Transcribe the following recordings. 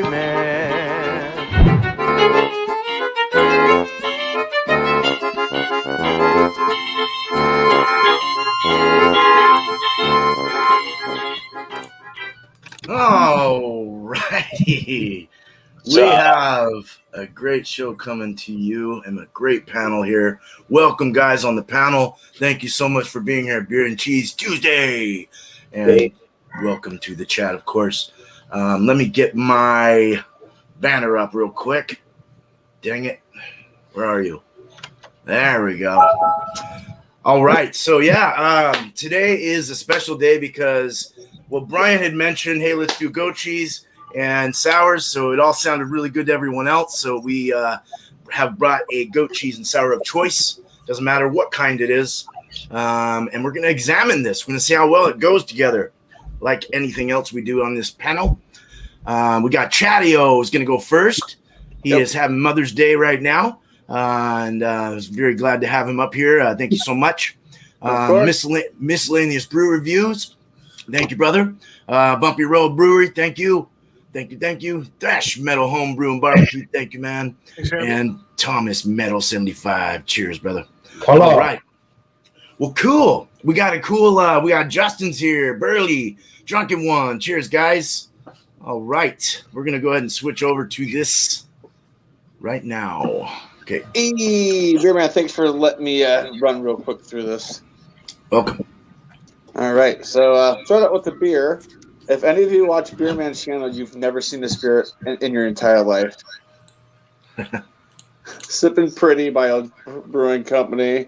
man. All righty. We have a great show coming to you and a great panel here. Welcome, guys, on the panel. Thank you so much for being here at Beer and Cheese Tuesday. And welcome to the chat, of course. Let me get my banner up real quick. Dang it. Where are you? There we go. All right. So, today is a special day because, well, Brian had mentioned, hey, let's do goat cheese and sours. So it all sounded really good to everyone else. So we have brought a goat cheese and sour of choice. Doesn't matter what kind it is. And we're going to examine this. We're going to see how well it goes together. Like anything else we do on this panel. We got Chadeo is going to go first. He is having Mother's Day right now. And I was very glad to have him up here. Thank you so much. Miscellaneous Brew Reviews. Thank you, brother. Bumpy Road Brewery. Thank you. Thank you. Thrash Metal Home Brew and Barbecue. Thank you, man. Thanks, and Thomas Metal 75. Cheers, brother. Hello. All right. Well, cool. We got we got Justin's here. Burley, Drunken One. Cheers, guys. All right. We're going to go ahead and switch over to this right now. Okay. Hey, Beer Man, thanks for letting me run real quick through this. Welcome. All right. So start out with the beer. If any of you watch Beer Man's channel, you've never seen this beer in your entire life. Sippin' Pretty by a brewing company.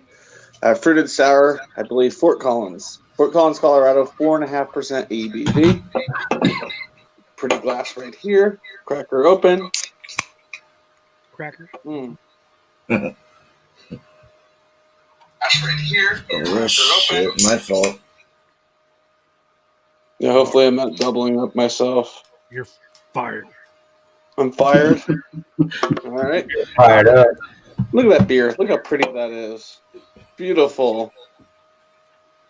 Fruited sour, I believe, Fort Collins, Colorado, 4.5% ABV. Pretty glass right here. Cracker open. Cracker. Glass right here. Oh, shit. My fault. Yeah, hopefully I'm not doubling up myself. You're fired. I'm fired. All right. Fired up. Look at that beer. Look how pretty that is. Beautiful.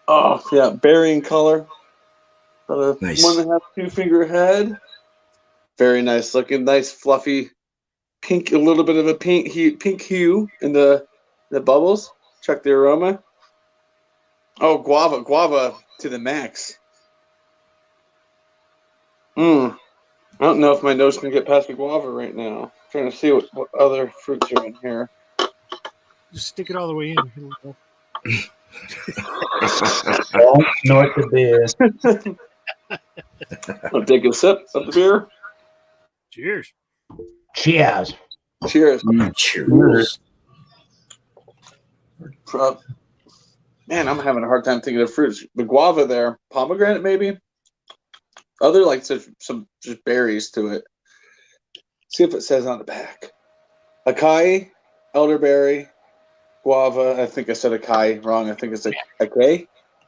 Oh, yeah. Berry in color. Nice. 1.5, 2 finger head. Very nice looking. Nice, fluffy pink, a little bit of a pink hue in the bubbles. Check the aroma. Oh, guava to the max. I don't know if my nose can get past the guava right now. I'm trying to see what other fruits are in here. Just stick it all the way in. Don't snort the beer. I'll take a sip of the beer. Cheers. Cheers. Cheers. Cheers. Man, I'm having a hard time thinking of fruits. The guava there, pomegranate maybe. Other like some just berries to it. See if it says on the back. Acai, elderberry, guava. I think I said acai wrong. I think it's acai.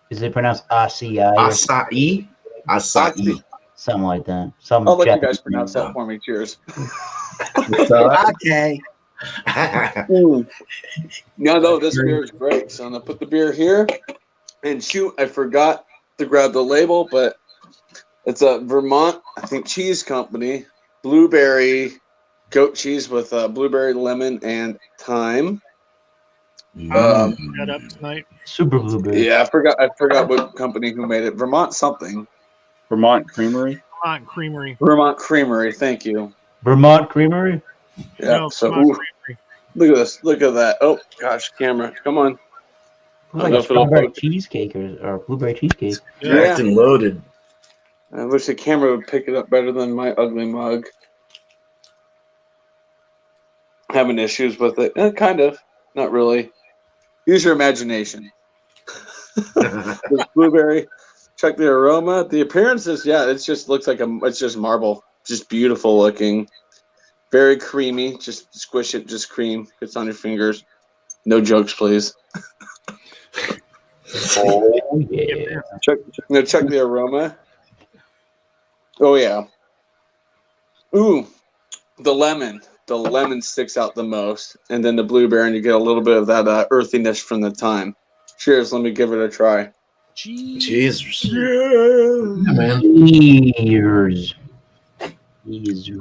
Is it pronounced acai? Acai. Something like that. I'll let you guys pronounce that for me. Cheers. Okay. No, this beer is great. So I'm gonna put the beer here. And shoot, I forgot to grab the label, but it's a Vermont, I think, cheese company. Blueberry goat cheese with blueberry, lemon, and thyme. Got up tonight. Super blueberry. Yeah, I forgot what company who made it. Vermont something. Vermont Creamery. Vermont Creamery. Vermont Creamery. Thank you. Vermont Creamery? Yeah. No, So Vermont Creamery. Look at this. Look at that. Oh gosh, camera. Come on. Like a strawberry cheesecake or blueberry cheesecake. You're acting loaded. I wish the camera would pick it up better than my ugly mug. Having issues with it. Kind of. Not really. Use your imagination. This blueberry. Check the aroma. The appearance is, it just looks like it's just marble. Just beautiful looking. Very creamy. Just squish it. Just cream. It's on your fingers. No jokes, please. Oh, yeah. Check the aroma. Oh, yeah. Ooh, the lemon. The lemon sticks out the most. And then the blueberry, and you get a little bit of that earthiness from the thyme. Cheers. Let me give it a try. Jesus. Yeah, man. Cheers. Jesus.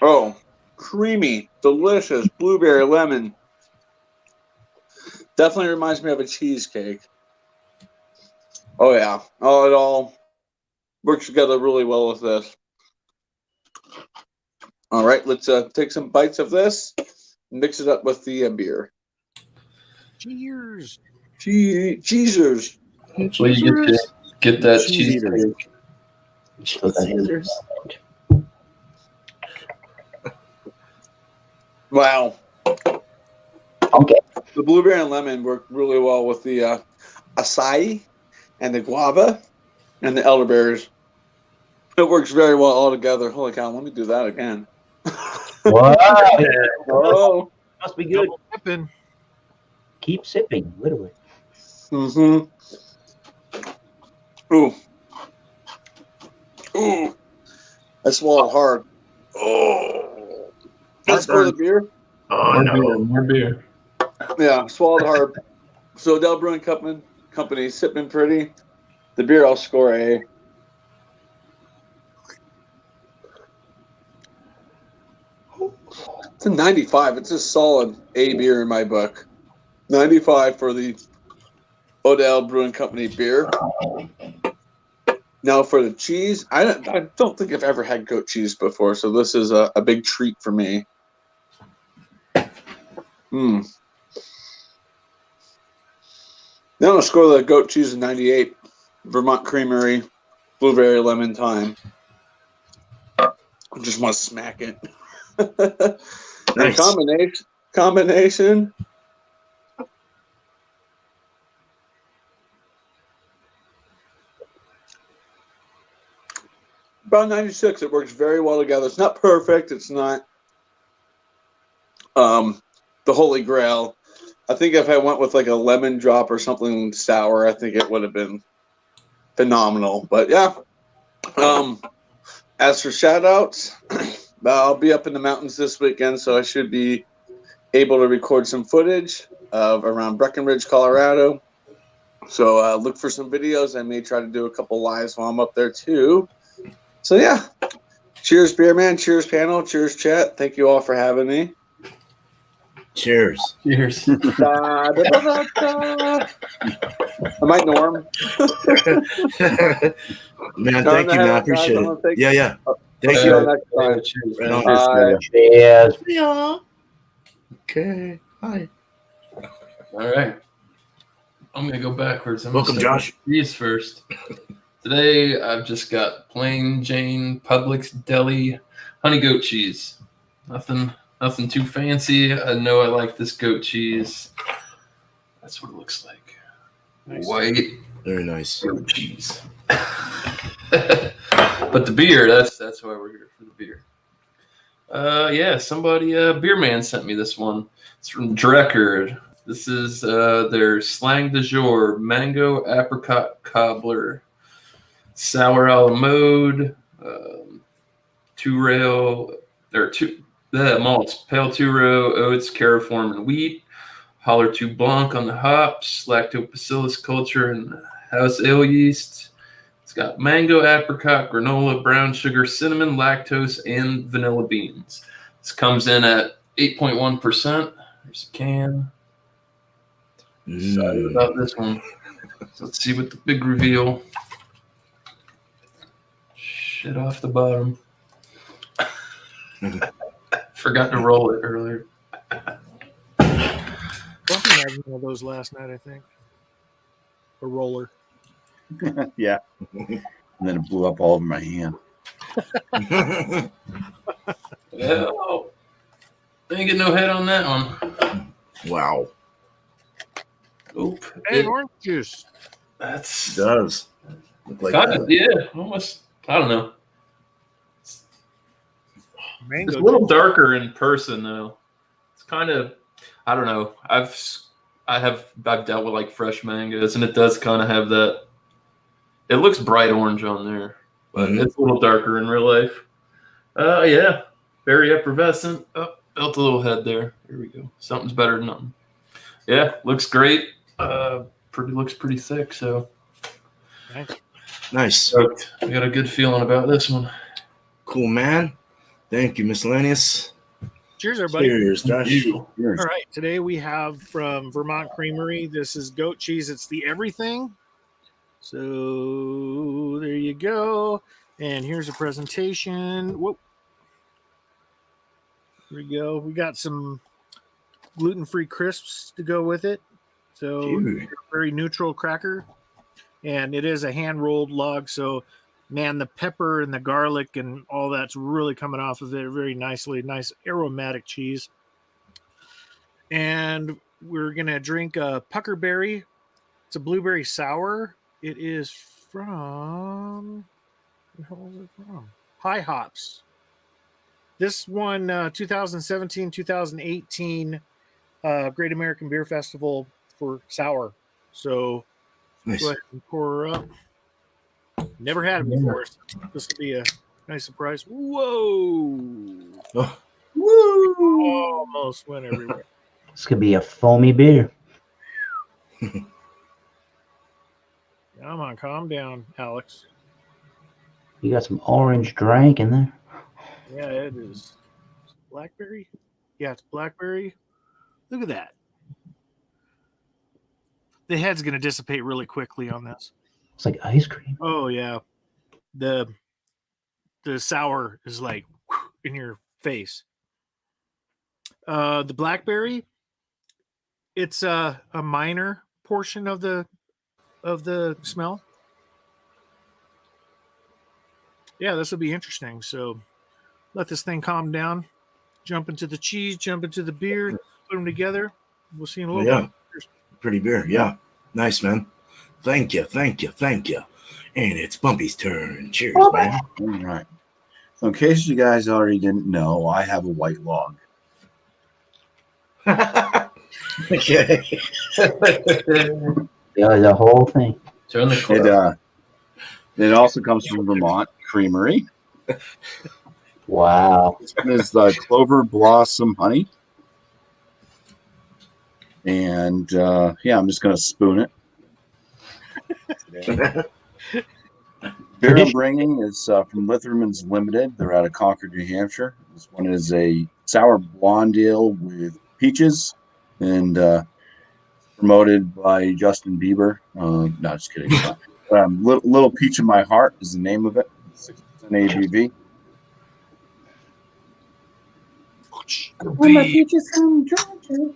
Oh, creamy, delicious blueberry lemon. Definitely reminds me of a cheesecake. Oh yeah. Oh, it all works together really well with this. All right, let's take some bites of this, mix it up with the beer. Cheers. Cheesers. Hopefully you get that cheesecake. Wow. Okay. The blueberry and lemon work really well with the acai and the guava and the elderberries. It works very well all together. Holy cow, let me do that again. Wow. Oh. Must be good. Sippin. Keep sipping, literally. Mm-hmm. Ooh. Ooh. I swallowed hard. Oh. Let's pour the beer. Oh, More beer. Yeah, swallowed hard. So Del Brewing Company, Sippin' Pretty. The beer I'll score a. It's a 95. It's a solid A beer in my book. 95 for the Odell Brewing Company beer. Now for the cheese, I don't think I've ever had goat cheese before, so this is a big treat for me. Now I'm going to score the goat cheese in 98. Vermont Creamery, blueberry lemon thyme. I just want to smack it. Nice. Combination. About 96. It works very well together. It's not perfect. It's not the holy grail. I think if I went with like a lemon drop or something sour, I think it would have been phenomenal. But yeah. As for shout outs, I'll be up in the mountains this weekend, so I should be able to record some footage of around Breckenridge, Colorado. So look for some videos. I may try to do a couple lives while I'm up there too. So yeah. Cheers, Beer Man. Cheers, panel. Cheers, chat. Thank you all for having me. Cheers. Cheers. Am I Norm? Man, thank you, man. I appreciate it. Yeah. Thank you. Next time. Cheers. Right on. Cheers. Yeah. Okay. Hi. All right. I'm going to go backwards. Welcome, Josh. These first. Today, I've just got plain Jane Publix Deli honey goat cheese. Nothing too fancy. I know I like this goat cheese. That's what it looks like. Nice. White. Very nice. Goat cheese. But the beer, that's why we're here for the beer. Somebody, Beer Man sent me this one. It's from Dreckard. This is their slang du jour, mango apricot cobbler, sour a la mode, malts, pale two-row, oats, cariform, and wheat, holler 2 blanc on the hops, lactobacillus culture, and house ale yeast. It's got mango, apricot, granola, brown sugar, cinnamon, lactose, and vanilla beans. This comes in at 8.1%. There's a can. Excited about this one. So let's see what the big reveal. Shit off the bottom. Forgot to roll it earlier. Bumpy had one of those last night, I think. A roller. Yeah. And then it blew up all over my hand. Well, didn't get no head on that one. Wow. Oop. Hey, orange juice. That's It does. Look like kind that. of, yeah, almost. I don't know. Mango. It's a little darker in person though. It's kind of, I don't know. I've dealt with like fresh mangoes, and it does kind of have that. It looks bright orange on there, but it's a little darker in real life. Yeah, very effervescent. Oh, built a little head there. Here we go. Something's better than nothing. Yeah, looks great. Looks pretty thick. So Nice. stoked. I got a good feeling about this one. Cool, man. Thank you, Miscellaneous. Cheers, everybody. Cheers, Thrash. All right, today we have from Vermont Creamery. This is goat cheese. It's the everything. So there you go. And here's a presentation. Whoop. Here we go. We got some gluten-free crisps to go with it. So very neutral cracker. And it is a hand-rolled log. So, man, the pepper and the garlic and all that's really coming off of it very nicely. Nice aromatic cheese. And we're going to drink a puckerberry. It's a blueberry sour. It is from, where the hell is it from? High Hops. This one, 2017, 2018 Great American Beer Festival for sour. So Nice. go ahead and pour her up. Never had it before. So this will be a nice surprise. Whoa. Oh. Woo! Almost went everywhere. This could be a foamy beer. Come on, calm down, Alex. You got some orange drink in there. Yeah, it is. Blackberry? Yeah, it's blackberry. Look at that. The head's going to dissipate really quickly on this. It's like ice cream. Oh, yeah. The sour is like in your face. The blackberry, it's a minor portion of the smell. Yeah, this will be interesting. So let this thing calm down. Jump into the cheese, jump into the beer, put them together. We'll see in a little bit. Pretty beer. Yeah. Nice, man. Thank you. And it's Bumpy's turn. Cheers, man. All right. So in case you guys already didn't know, I have a white log. Okay. Yeah, the whole thing. Turn the corner. It also comes from Vermont Creamery. Wow. This one is Clover Blossom Honey. And I'm just going to spoon it. Beer I'm bringing is from Litherman's Limited. They're out of Concord, New Hampshire. This one is a sour blonde ale with peaches and promoted by Justin Bieber. No, just kidding. Little Peach in My Heart is the name of it. 6% ABV. My peaches from Georgia.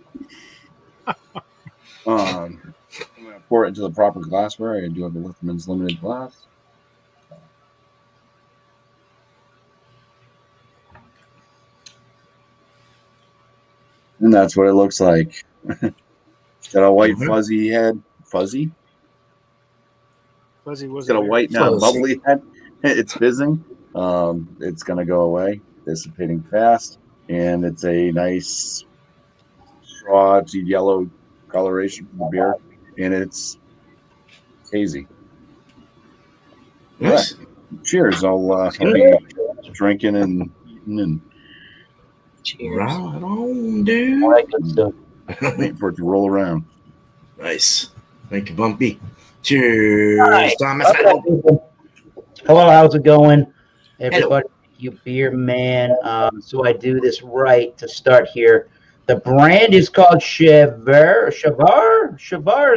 I'm going to pour it into the proper glassware. I do have a Litherman's Limited glass. And that's what it looks like. Got a white fuzzy head. Fuzzy? Fuzzy was It's got a white now bubbly head. It's fizzing. It's going to go away, dissipating fast. And it's a nice straw to yellow coloration from the beer. And it's hazy. Yes. Right. Cheers. I'll be drinking and eating and Cheers. Right on, dude. All that good stuff. waiting for it to roll around. Nice. Thank you, Bumpy. Cheers, Nice. Thomas. Hello, how's it going? Everybody, you beer man. So I do this right to start here. The brand is called Shavar's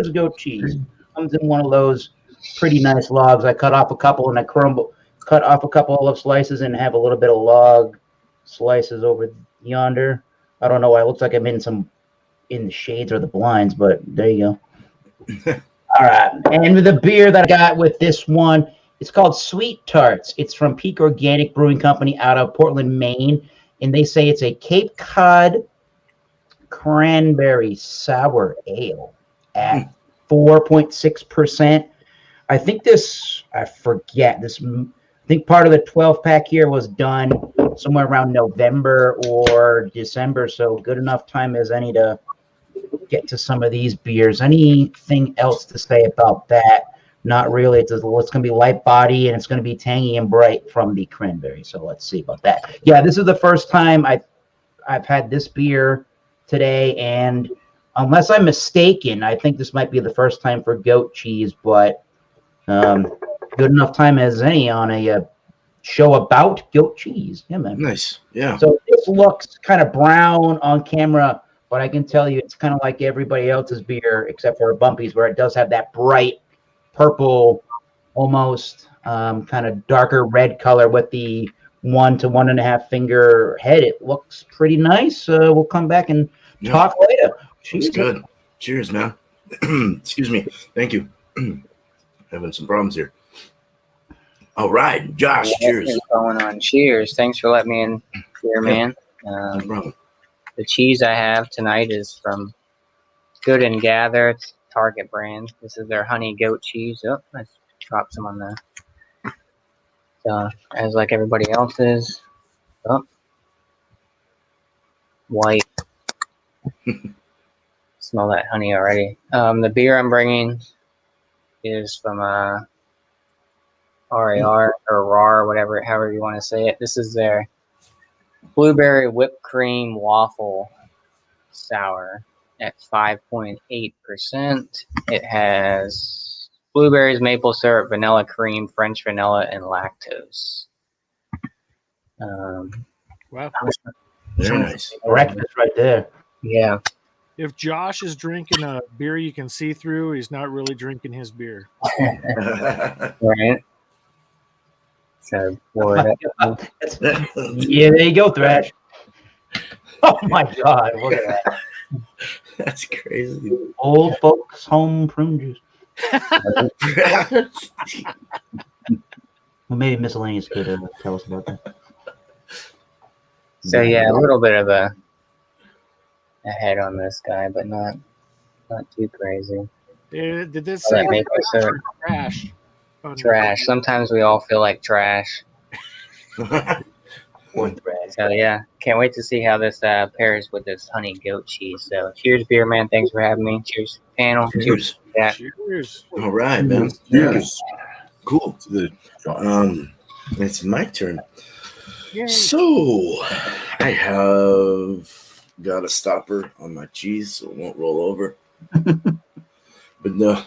goat cheese. Comes in one of those pretty nice logs. I cut off a couple and cut off a couple of slices and have a little bit of log slices over yonder. I don't know why it looks like I'm in the shades or the blinds, but there you go. All right. And the beer that I got with this one, it's called Sweet Tarts. It's from Peak Organic Brewing Company out of Portland, Maine. And they say it's a Cape Cod cranberry sour ale at 4.6%. I think I think part of the 12-pack here was done somewhere around November or December. So good enough time as any to get to some of these beers. Anything else to say about that? Not really. It's going to be light body and it's going to be tangy and bright from the cranberry. So let's see about that. Yeah, this is the first time I've had this beer today, and unless I'm mistaken, I think this might be the first time for goat cheese, but good enough time as any on a show about goat cheese. Yeah, man. Nice. Yeah. So this looks kind of brown on camera, but I can tell you it's kind of like everybody else's beer except for Bumpy's, where it does have that bright purple, almost kind of darker red color with the 1 to 1.5 finger head. It looks pretty nice. We'll come back and talk later. Cheers. That's good. Cheers, man. Excuse me. Thank you. Having some problems here. All right, Josh. Cheers. What's going on? Cheers. Thanks for letting me in here, man. No problem. The cheese I have tonight is from Good and Gather. It's Target brand. This is their honey goat cheese. Oh, let's drop some on there. So, as like everybody else's. Oh, white. Smell that honey already. The beer I'm bringing is from RAR or RAR, whatever, however you want to say it. This is their blueberry whipped cream waffle sour at 5.8%. It has blueberries, maple syrup, vanilla cream, French vanilla, and lactose. Wow. Very nice. Breakfast right there. Yeah. If Josh is drinking a beer you can see through, he's not really drinking his beer. Right. So, boy, yeah, there you go, Thrash. Oh my God, look at that. That's crazy. Old folks home prune juice. Well, maybe Miscellaneous could tell us about that. so yeah, a little bit of a head on this guy, but not too crazy. Did this Oh, say that maple syrup. trash? Trash. Sometimes we all feel like trash. Or Thrash. So yeah, can't wait to see how this pairs with this honey goat cheese. So cheers, beer man. Thanks for having me. Cheers, panel. Cheers. Yeah. Cheers. All right, man. Cheers. Cool. Good. It's my turn. Yay. So I have got a stopper on my cheese so it won't roll over. But no,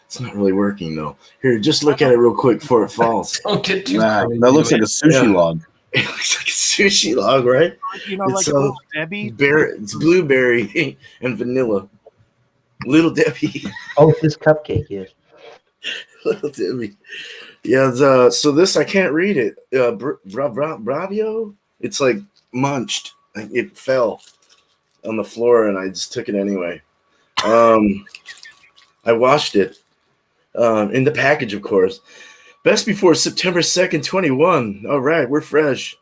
it's not really working though. Here, just look at it real quick before it falls. Don't get too Nah, crazy that looks with like a sushi Yeah. log. It looks like a sushi log, right? You know, It's like little Debbie. It's blueberry and vanilla. Little Debbie. Oh, this cupcake, yes. Little Debbie. Yeah, so this, I can't read it. Bravio? It's like munched. Like it fell on the floor and I just took it anyway. I washed it in the package, of course. Best before September 2nd, 21. All right, we're fresh.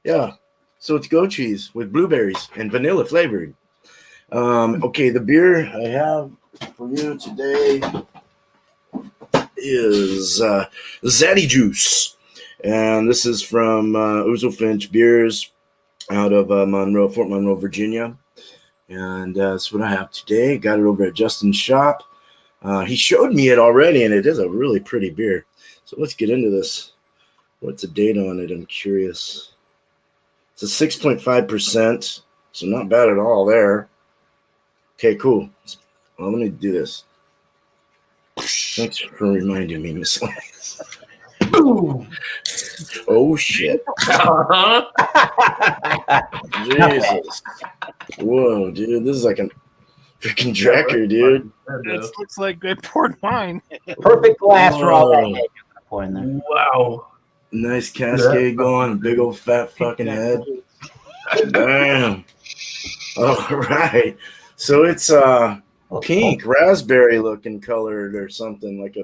Yeah, so it's goat cheese with blueberries and vanilla flavoring. Okay, the beer I have for you today is Zaddy Juice. And this is from Ouzo Finch Beers out of Fort Monroe, Virginia. And that's what I have today. Got it over at Justin's shop. He showed me it already, and it is a really pretty beer. So let's get into this. What's the date on it? I'm curious. It's a 6.5%, so not bad at all there. Okay, cool. Well, let me do this. Thanks for reminding me, Miss Lance. Oh, shit. Jesus. Whoa, dude. This is like a freaking Drecker, dude. This looks like they poured wine. Perfect glass for all that Whoa. head you're gonna pour in there. Wow. Nice cascade going. Big old fat fucking head. Damn. All right. So it's pink, raspberry looking colored or something, like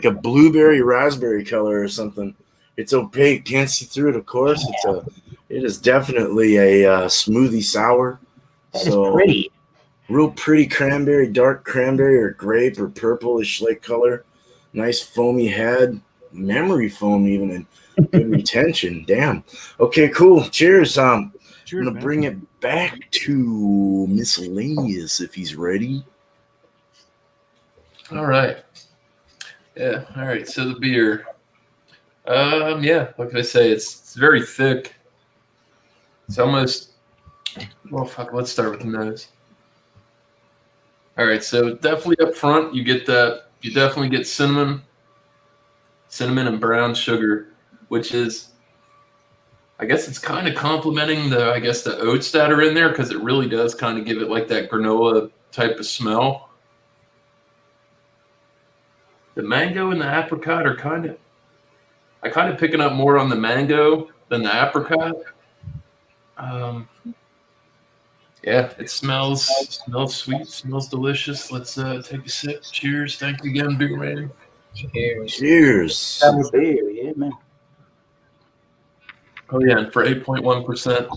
a blueberry raspberry color or something. It's opaque, can't see through it, of course. It is definitely a smoothie sour. That is pretty. Real pretty cranberry, dark cranberry or grape or purplish like color. Nice foamy head, memory foam even, and good retention. Damn. Okay, cool. Cheers. I'm gonna bring it back to Miscellaneous if he's ready. All right. Yeah. All right. So the beer. Yeah. What can I say? It's very thick. It's almost. Well, fuck. Let's start with the nose. All right. So definitely up front, you get that. You definitely get cinnamon and brown sugar which is, I guess it's kind of complementing the oats that are in there because it really does kind of give it like that granola type of smell. The mango and the apricot are kind of picking up more on the mango than the apricot. Yeah, it smells sweet, smells delicious. Let's take a sip. Cheers. Thank you again, Big Man. Cheers. Cheers. Sour beer, yeah, man. Oh yeah, and for 8.1%,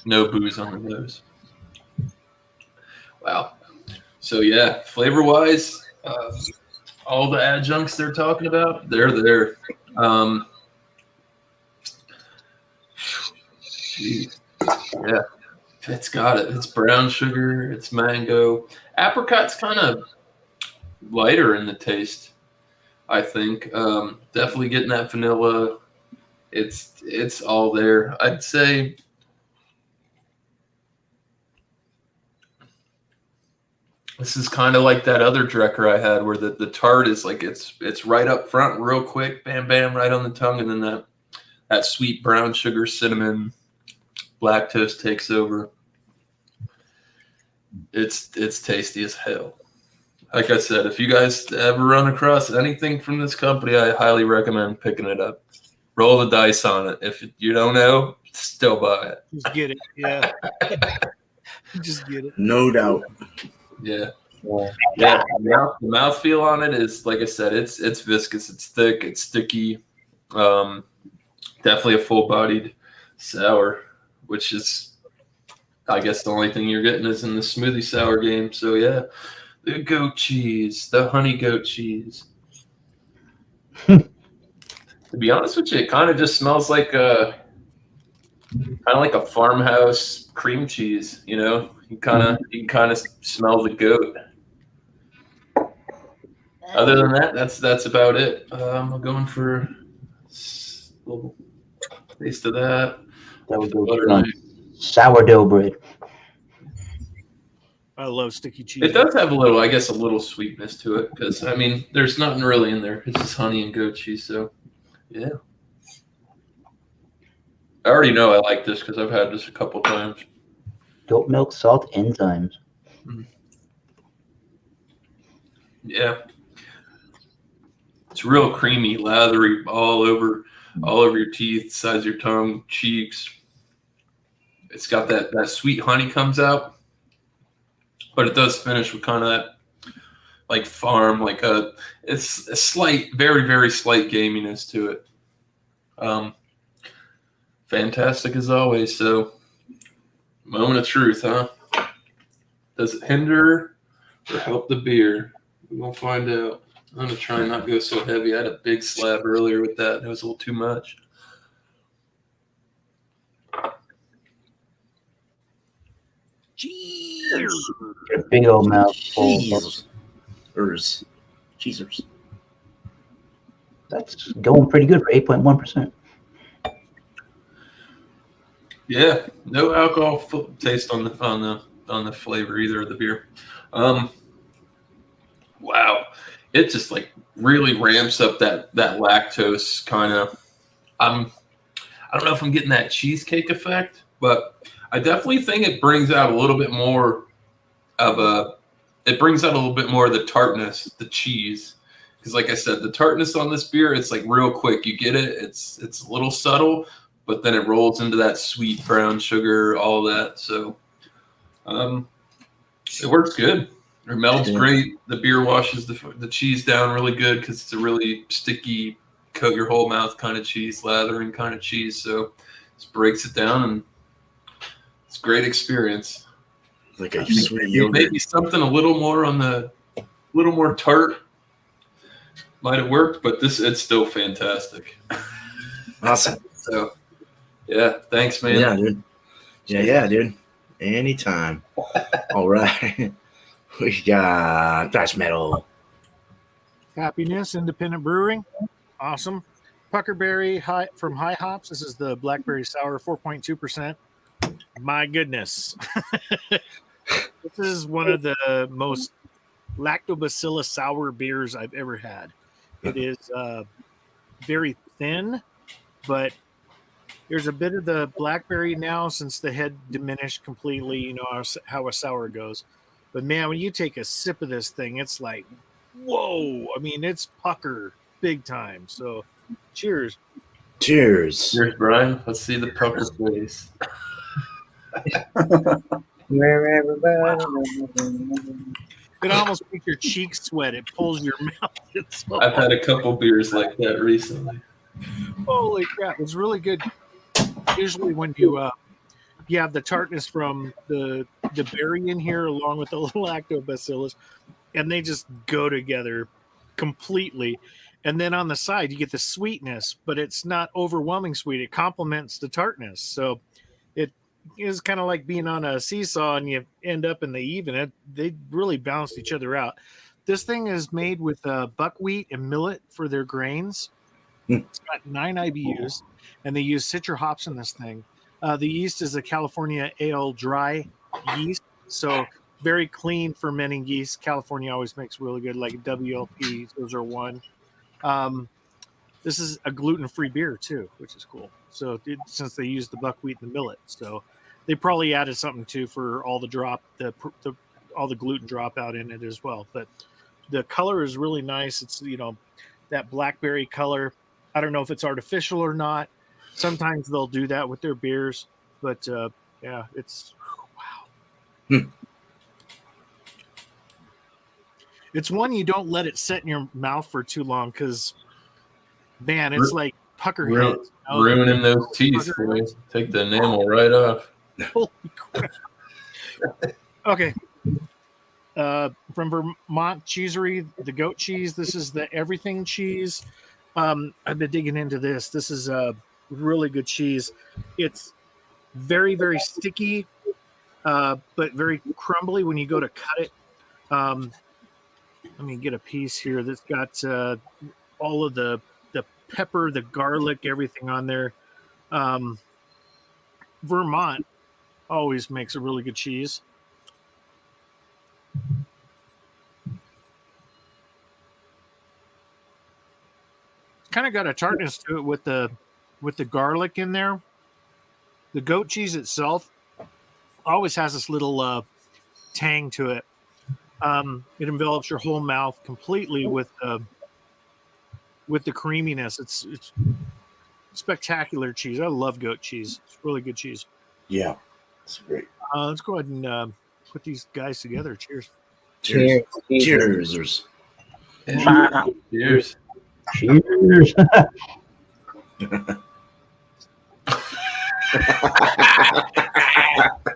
no booze on the nose. Wow. So yeah, flavor wise, all the adjuncts they're talking about, they're there. Geez. Yeah, it's got it. It's brown sugar. It's mango. Apricot's kind of lighter in the taste, I think. Definitely getting that vanilla. It's all there. I'd say this is kind of like that other Drecker I had where the tart is like it's right up front real quick, bam bam, right on the tongue, and then that sweet brown sugar cinnamon lactose takes over. It's tasty as hell. Like I said, if you guys ever run across anything from this company, I highly recommend picking it up. Roll the dice on it. If you don't know, still buy it. Just get it. Yeah. Just get it. No doubt. Yeah. Yeah. The mouthfeel on it is, like I said, it's viscous, it's thick, it's sticky. Definitely a full-bodied sour, which is, I guess, the only thing you're getting is in the smoothie sour game. So yeah, the goat cheese, the honey goat cheese. To be honest with you, it kind of just smells like a farmhouse cream cheese. You know, you can kind of smell the goat. Other than that, that's about it. I'm going for a little taste of that. That would The go butter good on knife. sourdough bread. I love sticky cheese. It does have a little sweetness to it because, I mean, there's nothing really in there. It's just honey and goat cheese. So, yeah. I already know I like this because I've had this a couple times. Goat milk, salt, enzymes. Yeah. It's real creamy, lathery, all over your teeth, sides of your tongue, cheeks. It's got that sweet honey comes out, but it does finish with kind of that like farm, it's a slight, very, very slight gaminess to it. Fantastic as always. So, moment of truth, huh? Does it hinder or help the beer? We're gonna find out. I'm gonna try and not go so heavy. I had a big slab earlier with that, and it was a little too much. Cheers. A big old mouthful. Cheesers. That's going pretty good for 8.1%. Yeah, no alcohol taste on the flavor either of the beer. Wow, it just like really ramps up that lactose kind of. I don't know if I'm getting that cheesecake effect, but I definitely think it brings out a little bit more of the tartness, the cheese. Because like I said, the tartness on this beer, it's like real quick. You get it. It's a little subtle, but then it rolls into that sweet brown sugar, all of that. So it works good. It melds great. The beer washes the cheese down really good because it's a really sticky, coat your whole mouth kind of cheese, lathering kind of cheese. So just breaks it down, and it's a great experience. Like a sweet yogurt. Maybe something a little more tart might have worked, but it's still fantastic. Awesome. So, yeah, thanks, man. Yeah, dude. Yeah, dude. Anytime. All right. We got Thrash Metal. Happiness, Independent Brewing. Awesome. Puckerberry from High Hops. This is the Blackberry Sour, 4.2%. My goodness. This is one of the most lactobacillus sour beers I've ever had. It is very thin, but there's a bit of the blackberry now since the head diminished completely. You know how a sour goes. But man, when you take a sip of this thing, it's like, whoa! I mean, it's pucker big time. So, cheers. Cheers. Here's Brian. Let's see the pucker face. Where everybody. It almost makes your cheeks sweat. It pulls your mouth. It's so I've had a couple beers like that recently. holy crap! It's really good. Usually, when you have the tartness from the berry in here, along with the lactobacillus, and they just go together completely. And then on the side, you get the sweetness, but it's not overwhelming sweet. It complements the tartness. So it is kind of like being on a seesaw and you end up in the even. They really balanced each other out. This thing is made with buckwheat and millet for their grains. It's got 9 IBUs, and they use citra hops in this thing. The yeast is a California Ale dry yeast, so very clean fermenting yeast. California always makes really good, like WLP. Those are one. This is a gluten-free beer too, which is cool. So since they use the buckwheat and the millet, so they probably added something too for all the drop, all the gluten dropout in it as well. But the color is really nice. It's that blackberry color. I don't know if it's artificial or not. Sometimes they'll do that with their beers, but yeah, it's wow. It's one you don't let it sit in your mouth for too long because, man, it's like pucker heads. Ruining those teeth for you. Take the enamel right off. Holy crap. Okay. From Vermont Cheesery, the goat cheese. This is the everything cheese. I've been digging into this. This is a really good cheese. It's very, very sticky, but very crumbly when you go to cut it. Let me get a piece here that's got all of the pepper, the garlic, everything on there. Vermont always makes a really good cheese. Kind of got a tartness to it with the garlic in there. The goat cheese itself always has this little tang to it. It envelops your whole mouth completely with the creaminess. It's spectacular cheese. I love goat cheese. It's really good cheese. Yeah, it's great. Let's go ahead and put these guys together. Cheers. Cheers. Cheers. Cheers. Cheers. Cheers.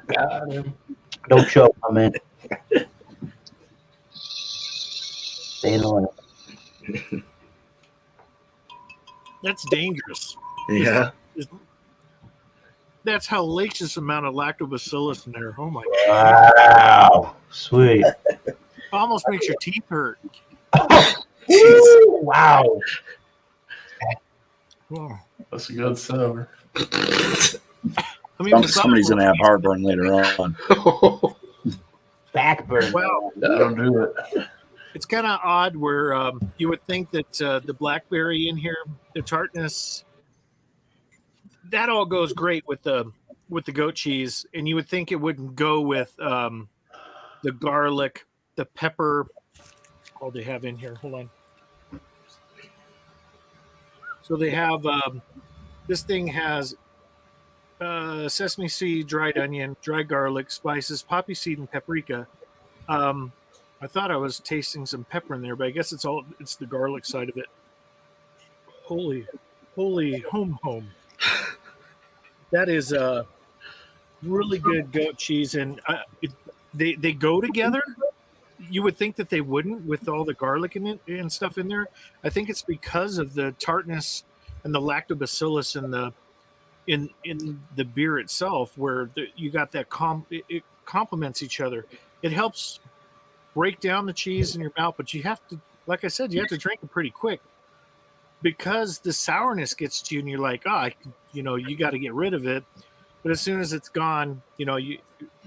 Got him. Don't choke, my man. Stay in the lane. That's dangerous. Yeah. That's hellacious amount of lactobacillus in there. Oh my god! Wow. Sweet. Almost makes your teeth hurt. Wow. Oh. That's a good sour. I mean, Somebody's going to have heartburn later on. Backburn. Well, That'll do it. it's kind of odd where you would think that the blackberry in here, the tartness, that all goes great with the goat cheese, and you would think it wouldn't go with the garlic, the pepper. All they have in here. Hold on. So they have this thing has sesame seed, dried onion, dry garlic, spices, poppy seed, and paprika. I thought I was tasting some pepper in there, but I guess it's the garlic side of it. Holy home. That is a really good goat cheese, and they go together. You would think that they wouldn't with all the garlic in it and stuff in there. I think it's because of the tartness and the lactobacillus in the beer itself, where you got that it complements each other. It helps break down the cheese in your mouth, but you have to, like I said, you have to drink it pretty quick because the sourness gets to you, and you're like, you got to get rid of it. But as soon as it's gone,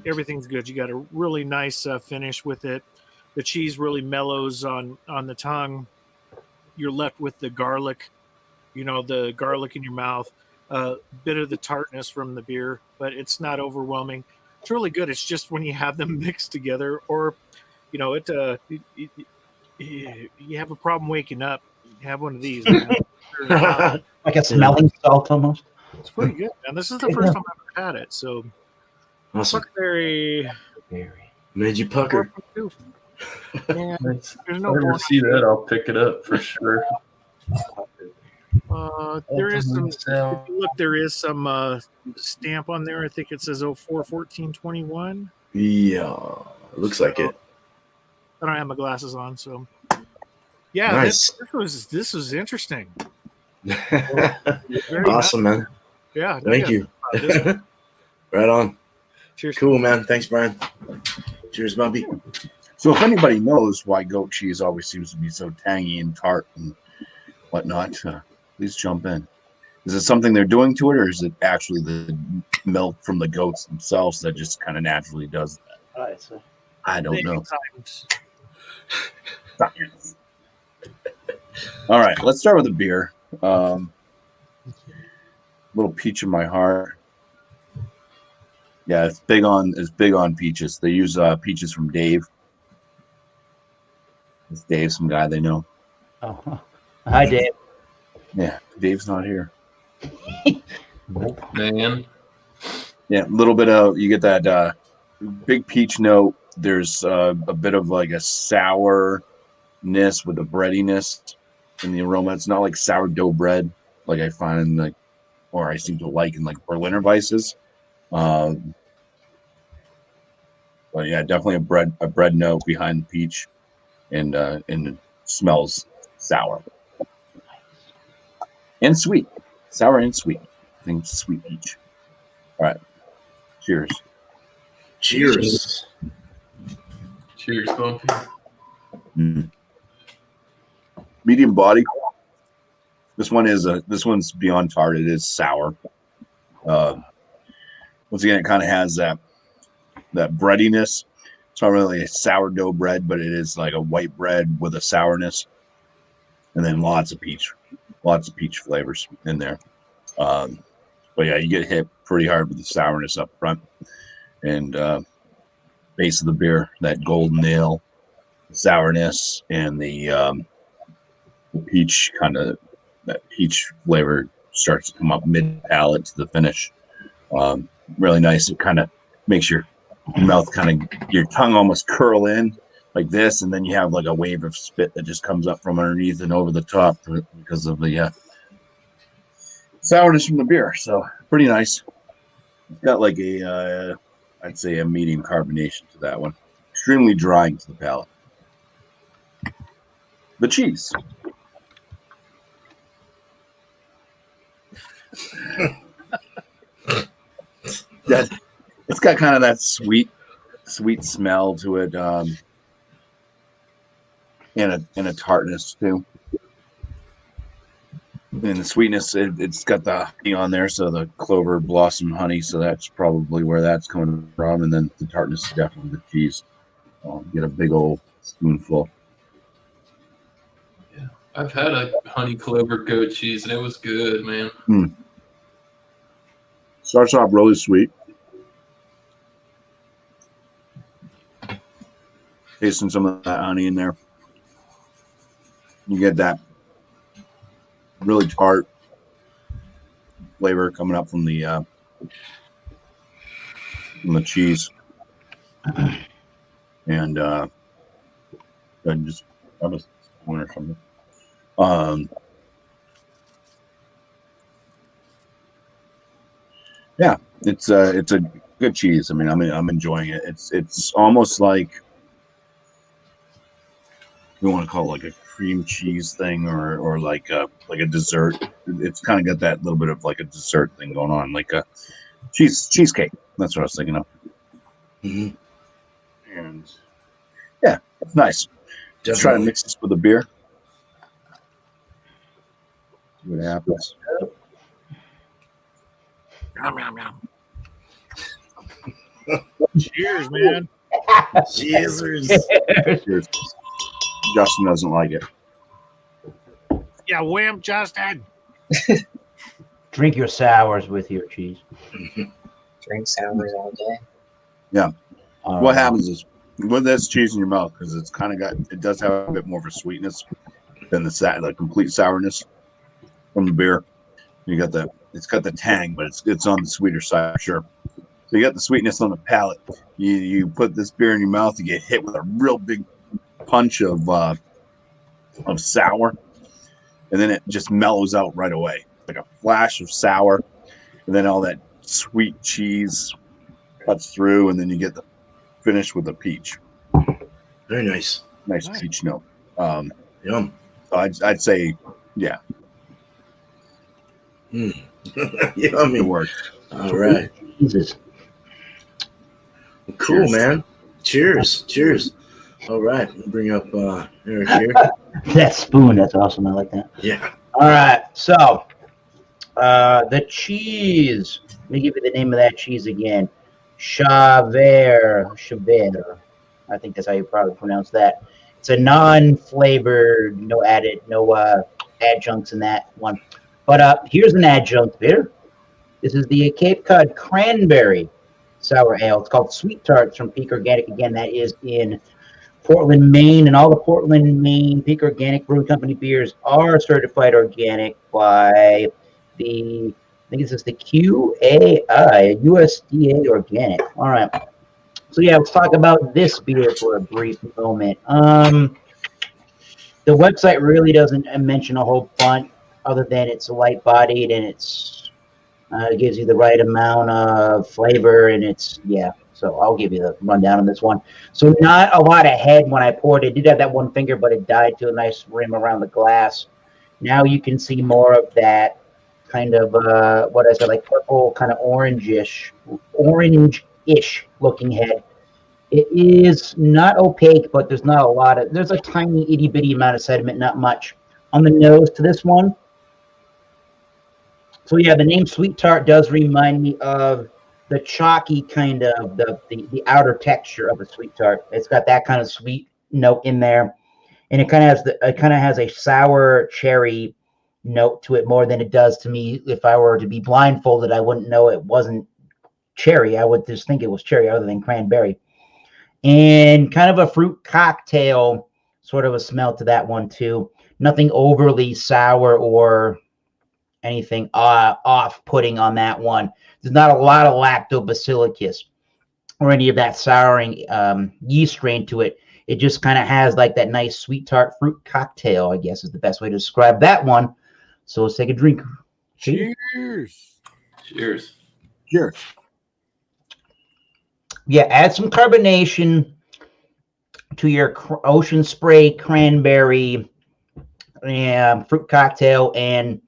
everything's good. You got a really nice finish with it. The cheese really mellows on the tongue. You're left with the garlic the garlic in your mouth, a bit of the tartness from the beer, but it's not overwhelming. It's really good. It's just when you have them mixed together, or you have a problem waking up, have one of these. Man. Like a smelling salt almost. It's pretty good, man. This is the first time I've ever had it. So, Awesome. Puckberry. Made you pucker. Yeah, If there's I no ever more. see that, I'll pick it up for sure. There is some. If you look, there is some stamp on there. I think it says 04-14-21. Yeah, it looks like it. I don't have my glasses on, so yeah. Nice. This was interesting. Very Awesome, nice. man. Yeah. Thank you. This- Right on. Cheers. Cool, man. Thanks, Brian. Cheers, Bumpy. So if anybody knows why goat cheese always seems to be so tangy and tart and whatnot, please jump in. Is it something they're doing to it, or is it actually the milk from the goats themselves that just kind of naturally does that? I don't know. All right, let's start with the beer. Little peach in my heart. Yeah, it's big on peaches. They use peaches from Dave. It's Dave, some guy they know. Oh, hi, Dave. Yeah, Dave's not here. Man, Yeah, a little bit of, you get that big peach note. There's a bit of like a sourness with the breadiness in the aroma. It's not like sourdough bread like I find in like, or I seem to like in like Berliner Weisses. But yeah, definitely a bread note behind the peach, and it smells sour and sweet, sour and sweet. I think it's sweet peach. All right, cheers. Cheers. cheers, Bumpy. Medium body. This one's beyond tart. It is sour. Once again, it kind of has that breadiness. It's not really a sourdough bread, but it is like a white bread with a sourness, and then lots of peach flavors in there. But yeah, you get hit pretty hard with the sourness up front, and base of the beer, that golden ale, sourness, and the peach that peach flavor starts to come up mid palate to the finish. Really nice. It kind of makes your mouth your tongue almost curl in like this, and then you have like a wave of spit that just comes up from underneath and over the top because of the sourness from the beer. So pretty nice. It's got like I'd say a medium carbonation to that one. Extremely drying to the palate. The cheese. Yeah, it's got kind of that sweet smell to it, and a tartness too. And the sweetness, it's got the honey on there, so the clover blossom honey, so that's probably where that's coming from. And then the tartness is definitely the cheese. Get a big old spoonful. Yeah, I've had a honey clover goat cheese, and it was good, man. Starts off really sweet. Tasting some of that honey in there. You get that really tart flavor coming up from the cheese. And I just have a spoon or something. Yeah, it's a good cheese. I mean, I'm enjoying it. It's almost like, you want to call it like a cream cheese thing, or like a dessert. It's kind of got that little bit of like a dessert thing going on, like a cheesecake. That's what I was thinking of. Mm-hmm. And yeah, it's nice. Let's try to mix this with a beer. See what happens. Yum, yum, yum. Cheers, man. Cheers. Cheers. Justin doesn't like it. Yeah, wham, Justin. Drink your sours with your cheese. Drink sours all day. What happens is with this cheese in your mouth, because it's kind of it does have a bit more of a sweetness than the complete sourness from the beer. It's got the tang, but it's on the sweeter side, sure. So you got the sweetness on the palate. You put this beer in your mouth, you get hit with a real big punch of sour, and then it just mellows out right away, like a flash of sour, and then all that sweet cheese cuts through, and then you get the finish with the peach. Very nice. Nice peach note. Yum. So I'd say, yeah. Yummy. It works. All right. Jesus. Cool, Cheers. man. Cheers. Cheers. All right. We'll bring up Eric here. That spoon, that's awesome. I like that. Yeah. All right, so the cheese. Let me give you the name of that cheese again. Chadeo. I think that's how you probably pronounce that. It's a non-flavored, no adjuncts in that one. But here's an adjunct beer. This is the Cape Cod Cranberry Sour Ale. It's called Sweet Tarts from Peak Organic. Again, that is in Portland, Maine, and all the Portland, Maine Peak Organic Brewing Company beers are certified organic by I think this is the QAI, USDA Organic. All right. So yeah, let's talk about this beer for a brief moment. The website really doesn't mention a whole bunch other than it's light-bodied and it gives you the right amount of flavor, and so I'll give you the rundown on this one. So not a lot of head when I poured it. It did have that one finger, but it died to a nice rim around the glass. Now you can see more of that kind of, like purple, kind of orange-ish looking head. It is not opaque, but there's a tiny itty-bitty amount of sediment, not much. On the nose to this one. So yeah, the name Sweet Tart does remind me of the chalky kind of the outer texture of a sweet tart. It's got that kind of sweet note in there, and it kind of has a sour cherry note to it more than it does to me. If I were to be blindfolded, I wouldn't know it wasn't cherry. I would just think it was cherry other than cranberry, and kind of a fruit cocktail sort of a smell to that one too. Nothing overly sour or anything off-putting on that one. There's not a lot of lactobacillus or any of that souring yeast strain to it. It just kind of has like that nice sweet tart fruit cocktail, I guess is the best way to describe that one. So let's take a drink. Cheers. Cheers. Cheers. Yeah, add some carbonation to your ocean spray cranberry fruit cocktail and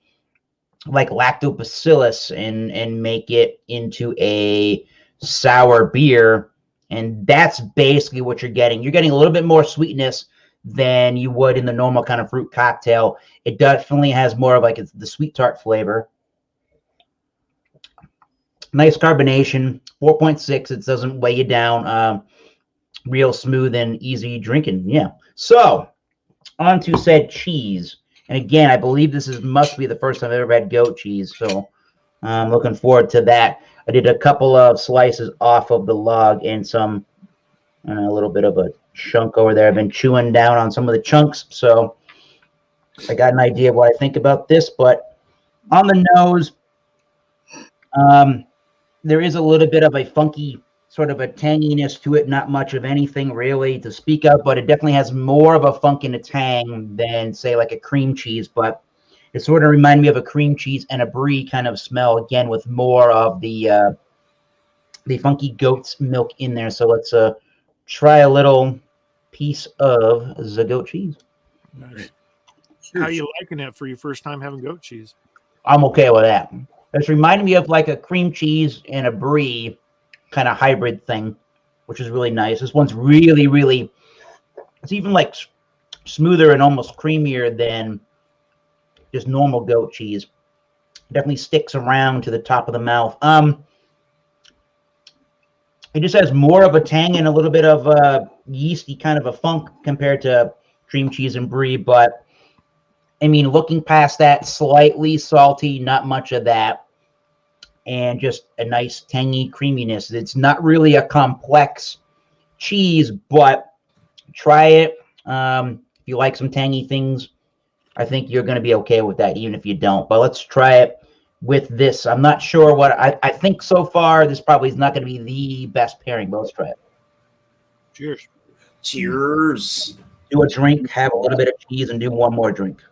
like lactobacillus and make it into a sour beer, and that's basically what you're getting. You're getting a little bit more sweetness than you would in the normal kind of fruit cocktail. It definitely has more of like the sweet tart flavor. Nice carbonation, 4.6. It doesn't weigh you down. Real smooth and easy drinking. Yeah. So on to said cheese. And again, I believe this must be the first time I've ever had goat cheese, so I'm looking forward to that. I did a couple of slices off of the log and a little bit of a chunk over there. I've been chewing down on some of the chunks, so I got an idea of what I think about this. But on the nose, there is a little bit of a funky sort of a tanginess to it, not much of anything really to speak of, but it definitely has more of a funk and a tang than, say, like a cream cheese. But it sort of reminded me of a cream cheese and a brie kind of smell, again, with more of the funky goat's milk in there. So let's try a little piece of the goat cheese. Nice. How you liking it for your first time having goat cheese? I'm okay with that. It's reminding me of like a cream cheese and a brie kind of hybrid thing, which is really nice. This one's really, really, it's even like smoother and almost creamier than just normal goat cheese. Definitely sticks around to the top of the mouth. It just has more of a tang and a little bit of a yeasty kind of a funk compared to cream cheese and brie, but I mean, looking past that, slightly salty, not much of that, and just a nice tangy creaminess. It's not really a complex cheese, but try it. If you like some tangy things, I think you're going to be okay with that, even if you don't. But let's try it with this. I'm not sure what I think so far. This probably is not going to be the best pairing, but let's try it. Cheers. Cheers. Do a drink, have a little bit of cheese, and do one more drink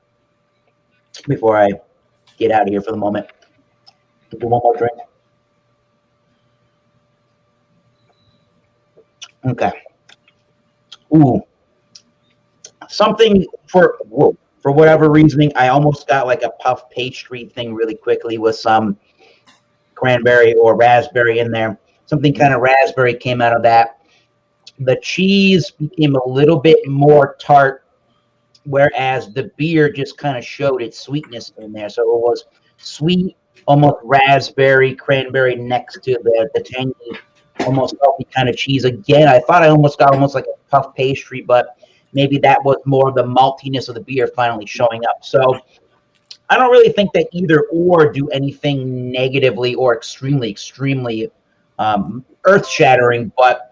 before I get out of here for the moment. Do one more drink. Okay. Ooh. Something for whatever reason, I almost got like a puff pastry thing really quickly with some cranberry or raspberry in there. Something kind of raspberry came out of that. The cheese became a little bit more tart, whereas the beer just kind of showed its sweetness in there. So it was sweet, almost raspberry, cranberry next to the tangy, almost healthy kind of cheese. Again, I thought I almost got almost like a puff pastry, but maybe that was more of the maltiness of the beer finally showing up. So I don't really think that either or do anything negatively or extremely earth-shattering, but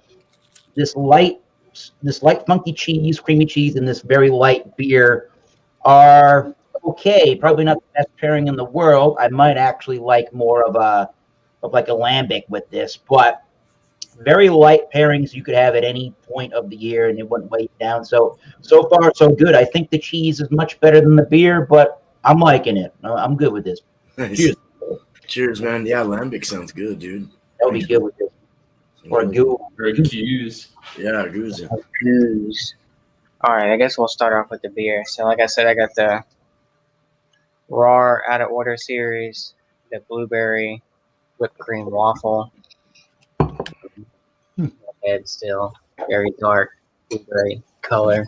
this light funky cheese, creamy cheese, and this very light beer are okay. Probably not the best pairing in the world. I might actually like more of like a lambic with this, but very light pairings you could have at any point of the year, and it wouldn't weigh you down. So far so good. I think the cheese is much better than the beer, but I'm liking it. I'm good with this. Nice. Cheers. Cheers, man. Yeah, lambic sounds good, dude. That'll be good with this. Or a goo. Or a Q's. Yeah, goose. Booze. All right, I guess we'll start off with the beer. So, like I said, I got the raw out of order series, the blueberry whipped cream waffle. Head still very dark blueberry color.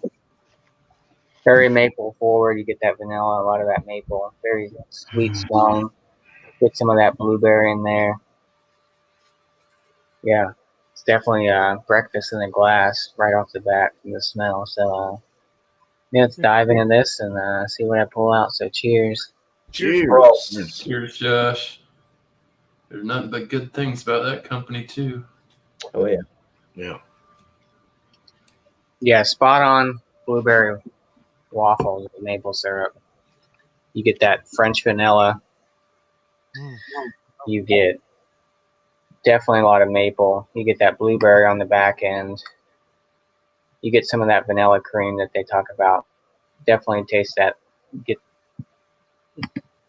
Very maple forward. You get that vanilla, a lot of that maple. Very sweet smelling. Get some of that blueberry in there. Yeah, it's definitely breakfast in a glass right off the bat from the smell. So yeah, let's dive into this and see what I pull out. So cheers. Cheers. Cheers, Josh. There's nothing but good things about that company too. Oh yeah. Yeah. Yeah, spot on blueberry waffles with maple syrup. You get that French vanilla. You get definitely a lot of maple. You get that blueberry on the back end. You get some of that vanilla cream that they talk about. Definitely taste that. Get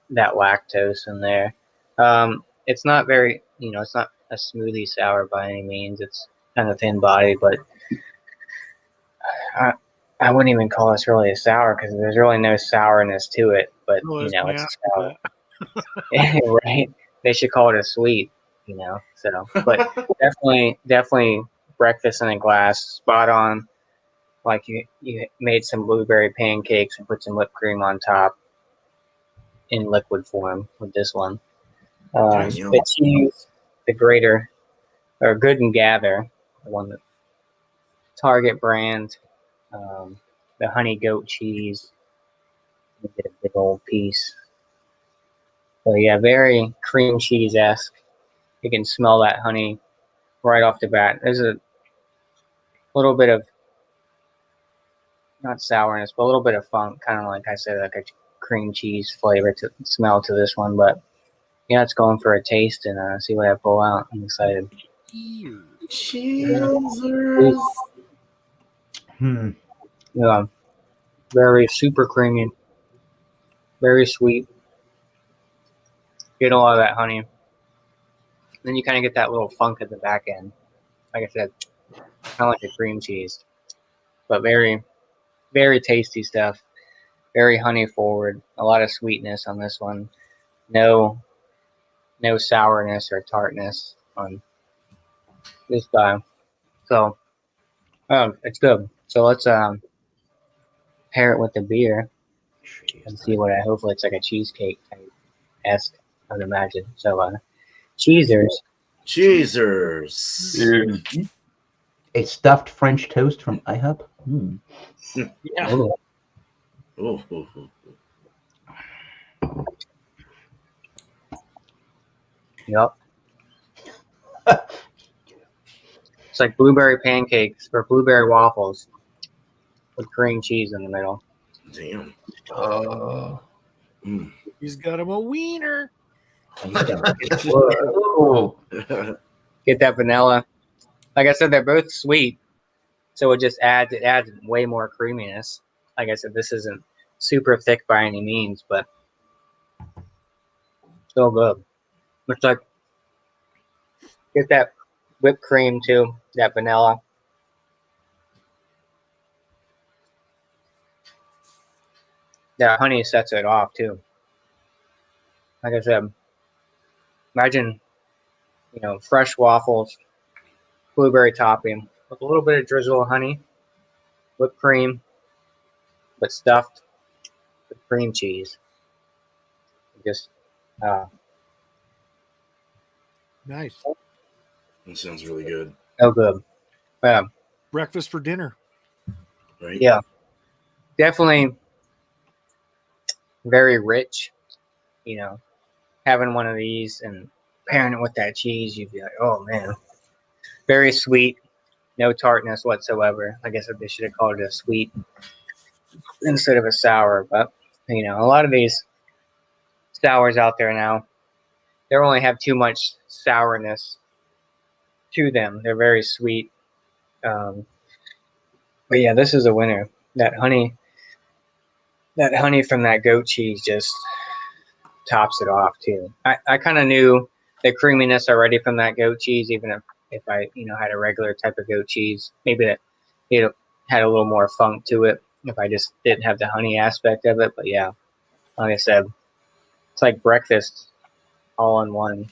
that lactose in there. It's not very, it's not a smoothie sour by any means. It's kind of thin body, but I wouldn't even call this really a sour because there's really no sourness to it. But it's a sour. Right? They should call it a sweet. So, but definitely breakfast in a glass, spot on. Like you made some blueberry pancakes and put some whipped cream on top in liquid form with this one. The cheese, the grater, or Good and Gather, the one that Target brand, the honey goat cheese, you get a big old piece. So yeah, very cream cheese-esque. You can smell that honey right off the bat. There's a little bit of, not sourness, but a little bit of funk, kind of like I said, like a cream cheese flavor to smell to this one. But yeah, it's going for a taste and see what I pull out. I'm excited. Cheers. Yeah, very super creamy, very sweet. Get a lot of that honey. Then you kind of get that little funk at the back end. Like I said, kind of like a cream cheese, but very, very tasty stuff. Very honey forward. A lot of sweetness on this one. No sourness or tartness on this guy. So, it's good. So let's pair it with the beer and see what hopefully it's like a cheesecake esque, I would imagine. So, cheesers. Cheers. A stuffed French toast from IHOP. Yeah. Oh. Yep. It's like blueberry pancakes or blueberry waffles with cream cheese in the middle. Damn. He's got him a wiener. Oh, Get that vanilla. Like I said, they're both sweet, so it adds way more creaminess. Like I said, this isn't super thick by any means, but still good. It's like get that whipped cream too, that vanilla. That honey sets it off too. Like I said, imagine, fresh waffles, blueberry topping with a little bit of drizzle of honey, whipped cream, but stuffed with cream cheese. Just Nice. That sounds really good. so good. Yeah, Breakfast for dinner. Right? yeah, definitely very rich. Having one of these and pairing it with that cheese, you'd be like, oh man, very sweet, no tartness whatsoever. I guess they should have called it a sweet instead of a sour. But a lot of these sours out there now, they only have too much sourness to them. They're very sweet. But yeah, this is a winner. That honey from that goat cheese just tops it off too. I kind of knew the creaminess already from that goat cheese, even if I had a regular type of goat cheese, maybe that had a little more funk to it if I just didn't have the honey aspect of it. But yeah, like I said, it's like breakfast all in one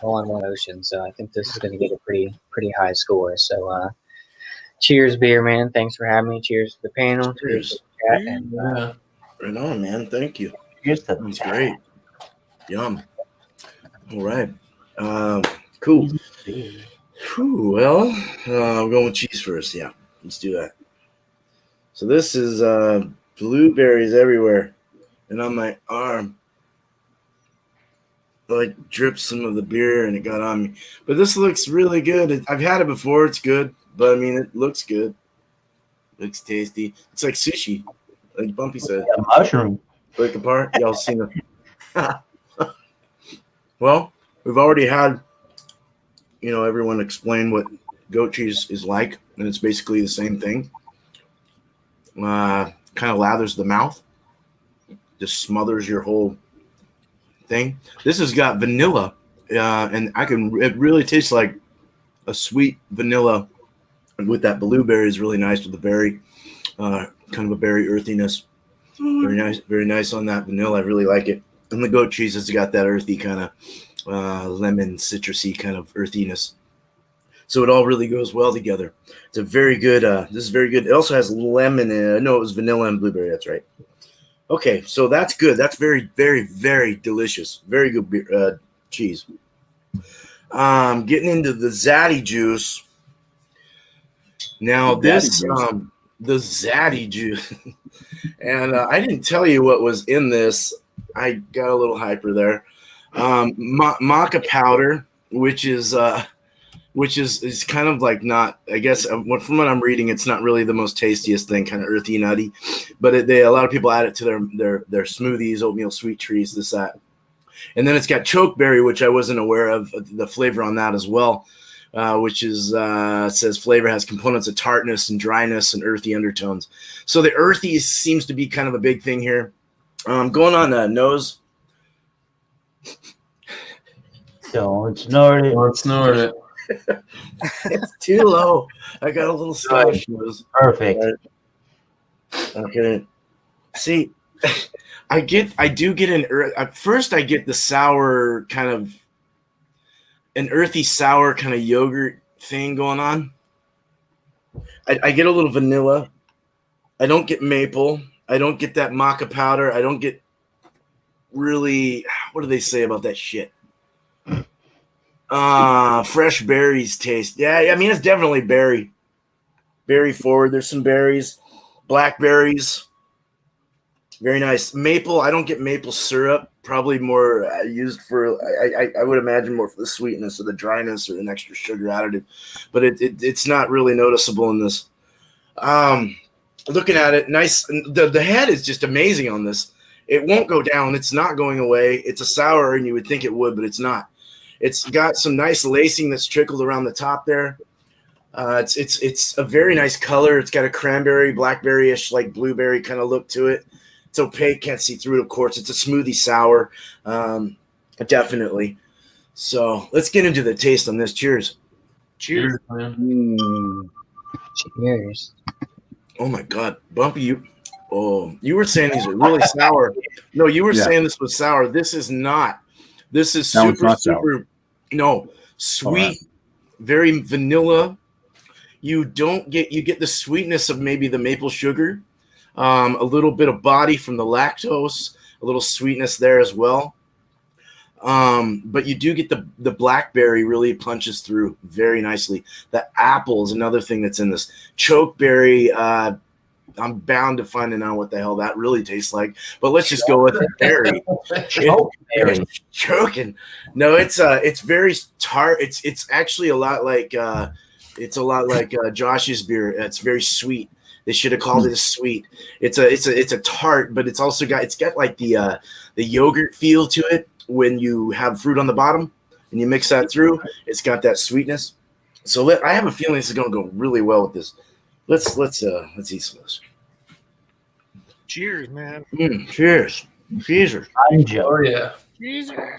ocean. So I think this is going to get a pretty high score. So cheers, beer man. Thanks for having me. Cheers to the panel. Cheers to the chat. And, yeah. Right on, man. Thank you. Here's the That's great. Yum. All right. Cool. Whew, well, we're going with cheese first. Yeah, let's do that. So this is blueberries everywhere, and on my arm, like dripped some of the beer, and it got on me. But this looks really good. I've had it before. It's good, but I mean, it looks good. Looks tasty. It's like sushi, like Bumpy said. a mushroom. Break apart. Y'all seen it? Well, we've already had, everyone explain what goat cheese is like, and it's basically the same thing. Kind of lathers the mouth, just smothers your whole thing. This has got vanilla, and it really tastes like a sweet vanilla with that blueberry is really nice with the berry, kind of a berry earthiness. Very nice on that vanilla. I really like it. And the goat cheese has got that earthy kind of lemon, citrusy kind of earthiness. So it all really goes well together. It's a very good. This is very good. It also has lemon in it. No, it was vanilla and blueberry. That's right. Okay, so that's good. That's very, very, very delicious. Very good beer, cheese. Getting into the Zaddy juice. Now the Zaddy juice. And I didn't tell you what was in this. I got a little hyper there. Maca powder, which is kind of like not. I guess from what I'm reading, it's not really the most tastiest thing. Kind of earthy, nutty, but a lot of people add it to their smoothies, oatmeal sweet treats, this that, and then it's got chokeberry, which I wasn't aware of the flavor on that as well. Which is says flavor has components of tartness and dryness and earthy undertones. So the earthy seems to be kind of a big thing here. Going on nose. Don't snort it. Don't snort it. It's too low. I got a little Scottish nose. Perfect. Okay. See, I do get at first I get the sour kind of an earthy sour kind of yogurt thing going on. I get a little vanilla. I don't get maple. I don't get that maca powder. I don't get really, what do they say about that shit? Fresh berries taste. Yeah, I mean, it's definitely berry forward. There's some berries, blackberries. Very nice. Maple. I don't get maple syrup probably more used for, I would imagine, more for the sweetness or the dryness or an extra sugar additive, but it's not really noticeable in this. Looking at it, nice. The head is just amazing on this. It won't go down. It's not going away. It's a sour, and you would think it would, but it's not. It's got some nice lacing that's trickled around the top there. It's a very nice color. It's got a cranberry, blackberry-ish, like blueberry kind of look to it. It's opaque, can't see through it, of course. It's a smoothie sour, definitely. So let's get into the taste on this. Cheers. Cheers. man. Cheers. Oh my God, Bumpy, you were saying these are really sour. No, you were saying this was sour. This is not. This is No, it's super, not sour. super. No, sweet, very vanilla. You get the sweetness of maybe the maple sugar, a little bit of body from the lactose, a little sweetness there as well. But you do get the blackberry really punches through very nicely. The apple is another thing that's in this. Chokeberry, I'm bound to finding out what the hell that really tastes like. But let's just go with the berry. Chokeberry. Choking. No, it's very tart. It's actually a lot like Josh's beer. It's very sweet. They should have called it a sweet. It's a tart, but it's got like the yogurt feel to it. When you have fruit on the bottom and you mix that through, it's got that sweetness. So I have a feeling this is going to go really well with this. Let's eat some of this. Cheers, man. Cheers. Cheers. Oh yeah. Cheers. It's a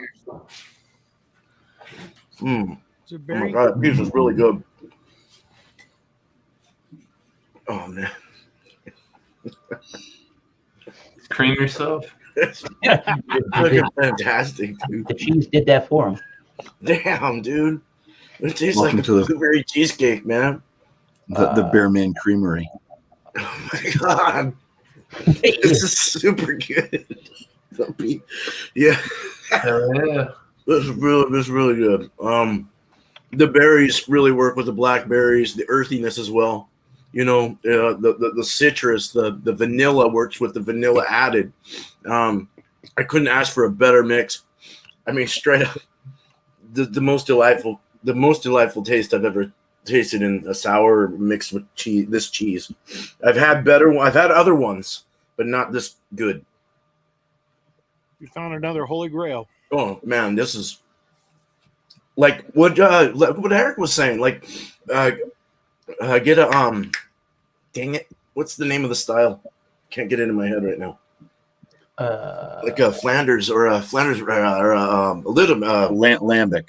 It's a Oh my very God, this is really good. Oh man. Cream yourself. It's fucking fantastic, dude. The cheese did that for him. Damn, dude. It tastes Welcome like to a the- blueberry cheesecake, man. The Bearman Creamery. Oh my God. This is super good. Yeah. Hell yeah. This is really good. The berries really work with the blackberries, the earthiness as well. You know, the citrus, the vanilla works with the vanilla added. I couldn't ask for a better mix. I mean, straight up, the most delightful taste I've ever tasted in a sour mixed with cheese. This cheese, I've had other ones, but not this good. You found another holy grail. Oh man, this is like what Eric was saying. Like, get a dang it, what's the name of the style? Can't get it in my head right now. Like a Flanders or a little Lambic.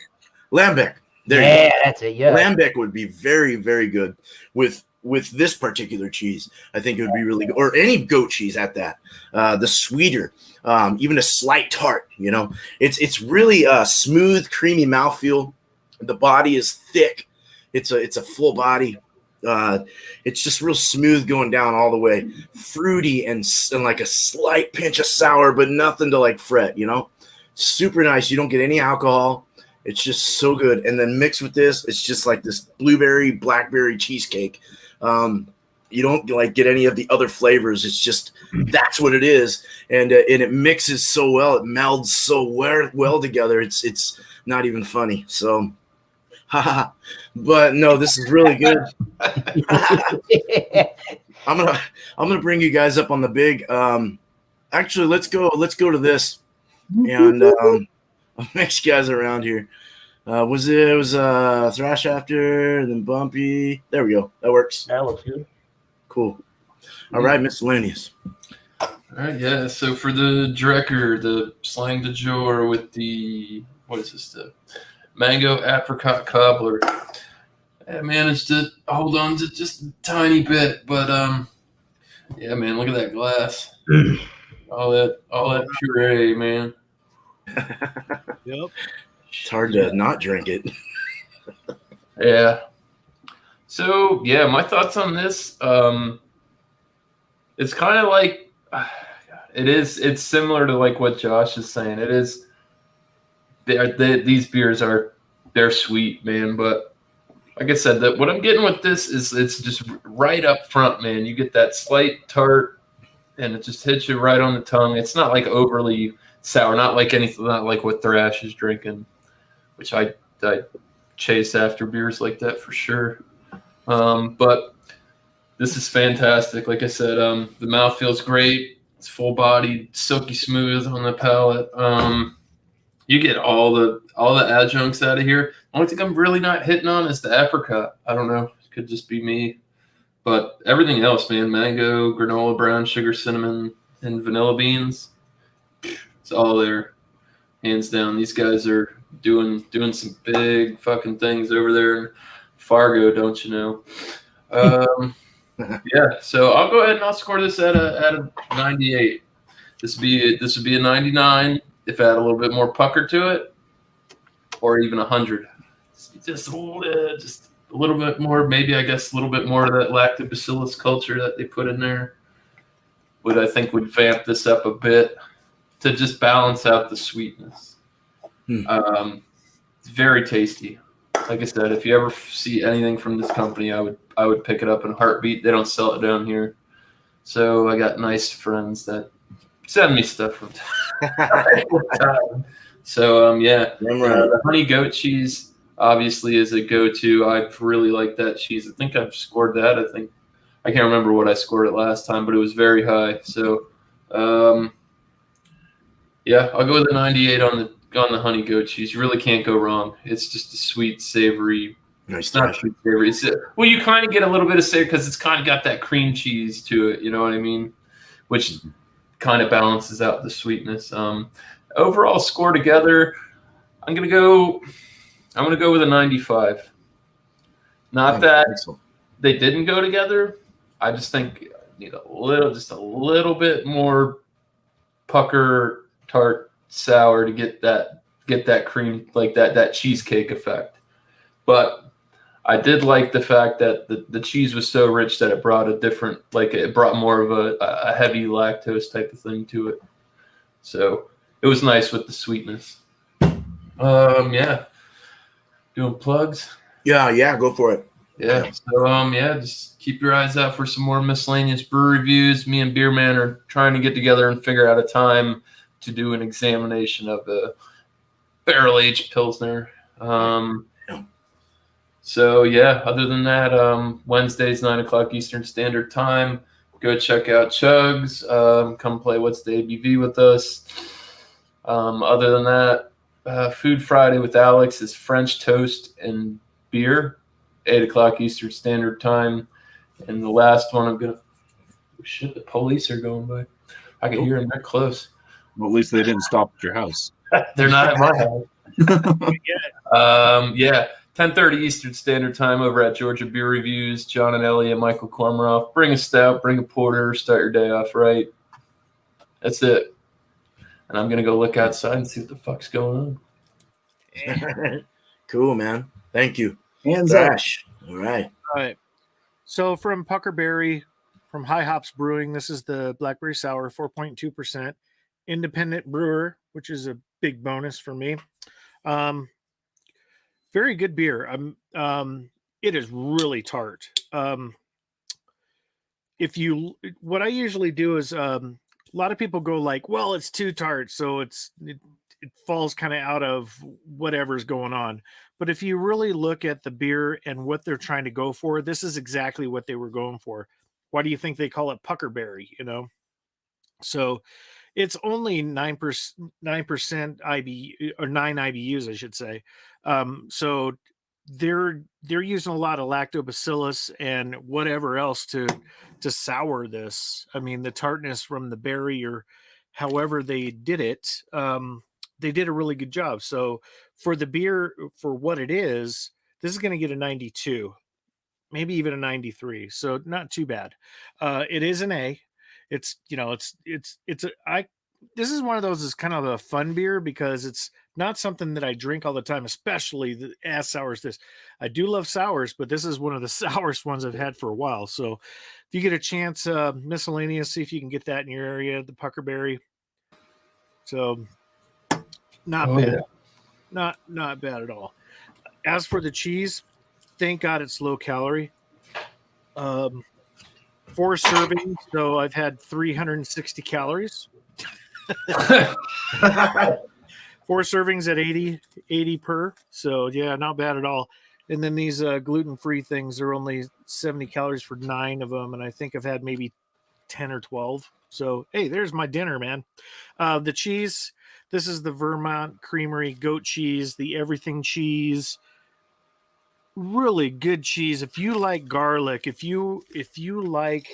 Lambic. There you Yeah, go. that's it. Yeah. Lambic would be very, very good with this particular cheese. I think it would be really good, or any goat cheese at that. The sweeter, even a slight tart. You know, it's really smooth, creamy mouthfeel. The body is thick. It's a full body. It's just real smooth going down all the way, fruity and like a slight pinch of sour, but nothing to like fret. You know, super nice. You don't get any alcohol. It's just so good. And then mixed with this, it's just like this blueberry, blackberry cheesecake. You don't like get any of the other flavors. It's just that's what it is, and it mixes so well. It melds so well together. It's not even funny. So, but no, this is really good. I'm gonna bring you guys up on the big. Actually, let's go to this, and I'll mix you guys around here. It was Thrash after, and then Bumpy. There we go. That works. That looks good. Cool. All right, Miscellaneous. All right, yeah. So for the Drecker, the slang de jour with the the mango apricot cobbler. I managed to hold on to just a tiny bit, but yeah, man, look at that glass. all that puree, man. Yep. It's hard to not drink it. Yeah. So yeah, my thoughts on this. It's kind of like it's similar to like what Josh is saying. It is. These beers they're sweet, man. But like I said, that what I'm getting with this is it's just right up front, man. You get that slight tart, and it just hits you right on the tongue. It's not like overly sour, not like anything, not like what Thrash is drinking, which I chase after beers like that for sure. But this is fantastic. Like I said, the mouth feels great. It's full bodied, silky smooth on the palate. You get all the adjuncts out of here. The only thing I'm really not hitting on is the apricot. I don't know. It could just be me. But everything else, man, mango, granola, brown sugar, cinnamon, and vanilla beans, it's all there, hands down. These guys are doing some big fucking things over there in Fargo, don't you know? Yeah, so I'll go ahead and I'll score this at a 98. This would be a 99 if I had a little bit more pucker to it, or even 100. Just a little bit more, maybe I guess a little bit more of that lactobacillus culture that they put in there I think would vamp this up a bit to just balance out the sweetness. It's very tasty. Like I said, if you ever see anything from this company, I would pick it up in a heartbeat. They don't sell it down here, so I got nice friends that send me stuff from time. So yeah, the honey goat cheese obviously is a go-to. I really like that cheese. I think I've scored that. I can't remember what I scored it last time, but it was very high. So yeah, I'll go with a 98 on the honey goat cheese. You really can't go wrong. It's just a sweet, savory. Nice. Not sweet, savory. Well, you kind of get a little bit of savory because it's kind of got that cream cheese to it. You know what I mean? Which kind of balances out the sweetness. Overall score together, I'm gonna go with a 95. Not that they didn't go together. I just think I need a little bit more pucker, tart, sour to get that cream, like that cheesecake effect. But I did like the fact that the cheese was so rich that it brought it brought more of a heavy lactose type of thing to it. So it was nice with the sweetness. Yeah. Doing plugs? Yeah, go for it. Yeah. So just keep your eyes out for some more miscellaneous brew reviews. Me and Beer Man are trying to get together and figure out a time to do an examination of a barrel-aged Pilsner. So yeah, other than that, Wednesdays 9:00 Eastern Standard Time. Go check out Chugs. Come play What's the ABV with us. Other than that, Food Friday with Alex is French toast and beer, 8:00 Eastern Standard Time. And the last one, shit, the police are going by. I can hear them. They're close. Well, at least they didn't stop at your house. They're not at my house. Yeah. 10:30 Eastern Standard Time over at Georgia Beer Reviews. John and Ellie and Michael Klumroff. Bring a stout, bring a porter, start your day off right. That's it. And I'm going to go look outside and see what the fuck's going on. Cool, man. Thank you. Hands Thrash. up. All right. So from Puckerberry, from High Hops Brewing, this is the Blackberry Sour, 4.2%. Independent brewer, which is a big bonus for me. Very good beer. It is really tart. What I usually do is a lot of people go like, well, it's too tart, so it falls kind of out of whatever's going on. But if you really look at the beer and what they're trying to go for, this is exactly what they were going for. Why do you think they call it Puckerberry? So it's only 9% IBU, or 9 IBUs, I should say. So they're using a lot of lactobacillus and whatever else to sour this. I mean, the tartness from the berry or however they did it, they did a really good job. So for the beer, for what it is, this is going to get a 92, maybe even a 93. So not too bad. It is an A. It's, this is one of those is kind of a fun beer because it's not something that I drink all the time, especially the ass sours. I do love sours, but this is one of the sourest ones I've had for a while. So if you get a chance, Miscellaneous, see if you can get that in your area, the Puckerberry. So not bad. Yeah. Not bad at all. As for the cheese, thank God it's low calorie. 4 servings, so I've had 360 calories. 4 servings at 80 per. So yeah, not bad at all. And then these gluten-free things are only 70 calories for 9 of them, and I think I've had maybe 10 or 12. So hey, there's my dinner, man. The cheese. This is the Vermont Creamery goat cheese, the everything cheese. Really good cheese. If you like garlic, if you like,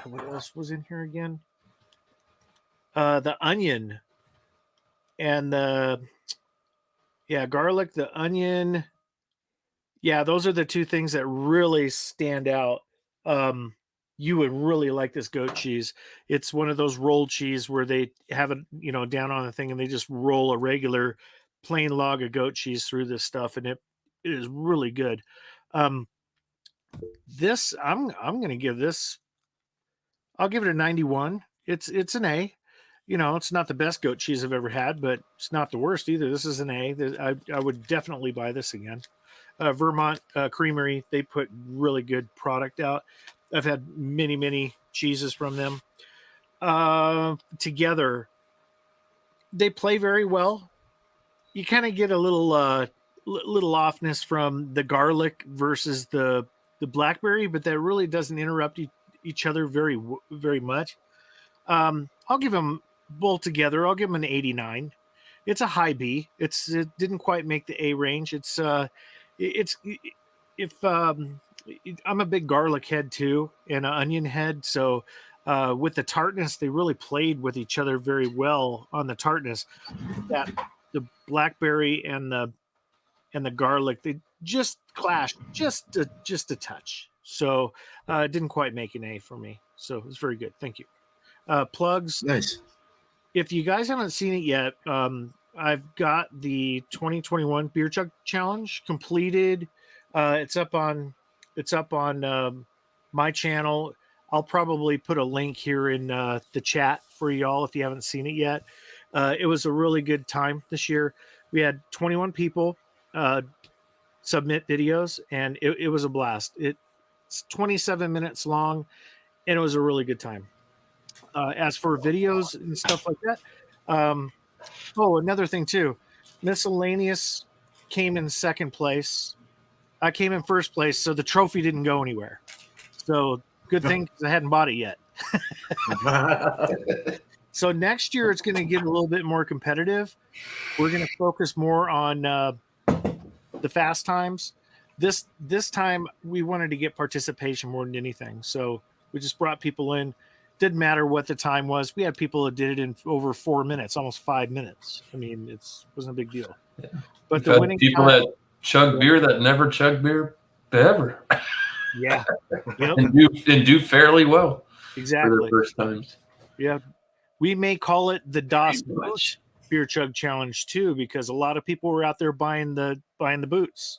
what else was in here again? The onion and the garlic, the onion. Yeah, those are the 2 things that really stand out. You would really like this goat cheese. It's one of those rolled cheese where they have it, down on the thing, and they just roll a regular plain log of goat cheese through this stuff, and it is really good. This I'm going to give this. I'll give it a 91. It's an A. It's not the best goat cheese I've ever had, but it's not the worst either. This is an A. I would definitely buy this again. Vermont Creamery, they put really good product out. I've had many cheeses from them. Together, they play very well. You kind of get a little offness from the garlic versus the blackberry, but that really doesn't interrupt each other very much. I'll give them both together. I'll give them an 89. It's a high B. It didn't quite make the A range. I'm a big garlic head too, and an onion head. So with the tartness, they really played with each other very well on the tartness. That the blackberry and the garlic, they just clashed just a touch. So it didn't quite make an A for me. So it was very good. Thank you. Plugs. Nice. If you guys haven't seen it yet, I've got the 2021 Beer Chug Challenge completed. It's up on my channel. I'll probably put a link here in the chat for y'all if you haven't seen it yet. It was a really good time this year. We had 21 people submit videos, and it was a blast. It's 27 minutes long, and it was a really good time. As for videos and stuff like that, another thing too, Miscellaneous came in second place. I came in first place, so the trophy didn't go anywhere. So good thing, because I hadn't bought it yet. So next year it's going to get a little bit more competitive. We're going to focus more on the fast times. This time we wanted to get participation more than anything. So we just brought people in. Didn't matter what the time was. We had people that did it in over 4 minutes, almost 5 minutes. I mean, wasn't a big deal. Yeah. But the winning people that chug beer that never chug beer ever. Yeah. Yep. and do fairly well. Exactly. For their first times. Yeah. We may call it the Das Boot Beer Chug Challenge too, because a lot of people were out there buying the boots.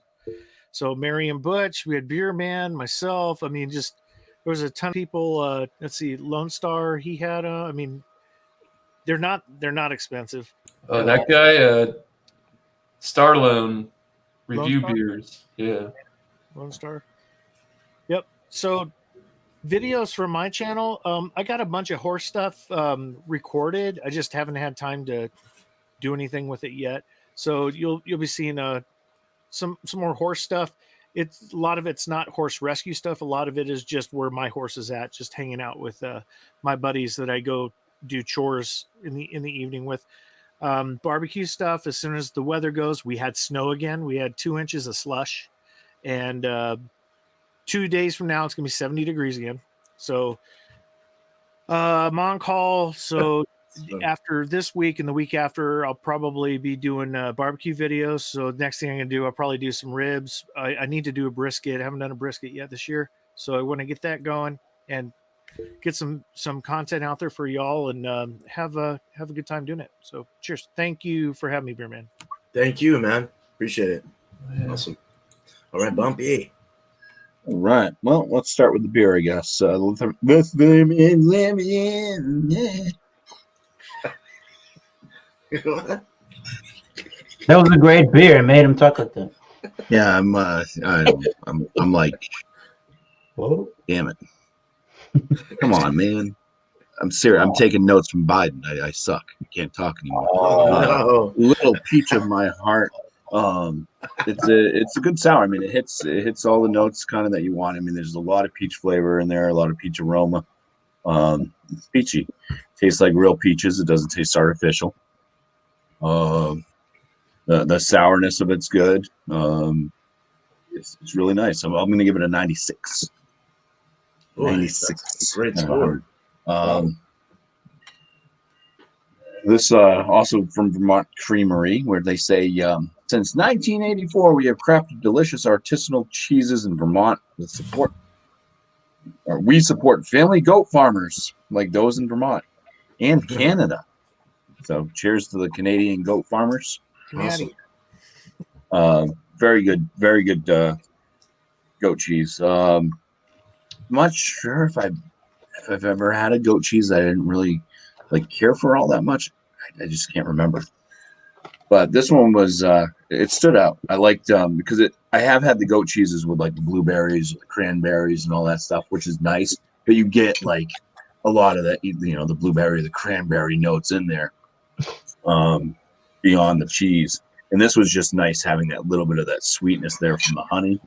So Mary and Butch, we had Beer Man, myself. I mean, just there was a ton of people. Let's see, Lone Star, he had. I mean, they're not expensive. Oh, that guy, Starlone Review Beers. Yeah. Lone Star. Yep. So videos from my channel. I got a bunch of horse stuff recorded. I just haven't had time to do anything with it yet. So you'll be seeing some more horse stuff. A lot of it's not horse rescue stuff. A lot of it is just where my horse is at, just hanging out with my buddies that I go do chores in the evening with. Barbecue stuff. As soon as the weather goes, we had snow again. We had 2 inches of slush, and 2 days from now it's gonna be 70 degrees again. So I'm on call. So after this week and the week after, I'll probably be doing barbecue videos. So next thing I'm gonna do, I'll probably do some ribs. I need to do a brisket. I haven't done a brisket yet this year, so I want to get that going and get some content out there for y'all, and have a good time doing it. So cheers. Thank you for having me, Beer Man. Thank you, man. Appreciate it. Yeah. Awesome. All right, Bumpy. All right. Well, let's start with the beer, I guess. That was a great beer. It made him talk like that. Yeah, I'm like, whoa, damn it. Come on, man. I'm serious. I'm taking notes from Biden. I suck. I can't talk anymore. Oh, no. Little peach of my heart. It's a good sour. I mean, it hits all the notes kind of that you want. I mean, there's a lot of peach flavor in there, a lot of peach aroma. It's peachy. Tastes like real peaches. It doesn't taste artificial. The sourness of it's good. It's really nice. I'm going to give it a 96. Boy, 96. that's a great score. This also from Vermont Creamery, where they say, since 1984, we have crafted delicious artisanal cheeses in Vermont with support. Or we support family goat farmers like those in Vermont and Canada. So cheers to the Canadian goat farmers. Awesome. Very good goat cheese. I'm not sure if I've ever had a goat cheese that I didn't really care for all that much. I just can't remember. But this one was it stood out. I liked because I have had the goat cheeses with like the blueberries, the cranberries, and all that stuff, which is nice. But you get like a lot of that, the blueberry, the cranberry notes in there beyond the cheese. And this was just nice having that little bit of that sweetness there from the honey,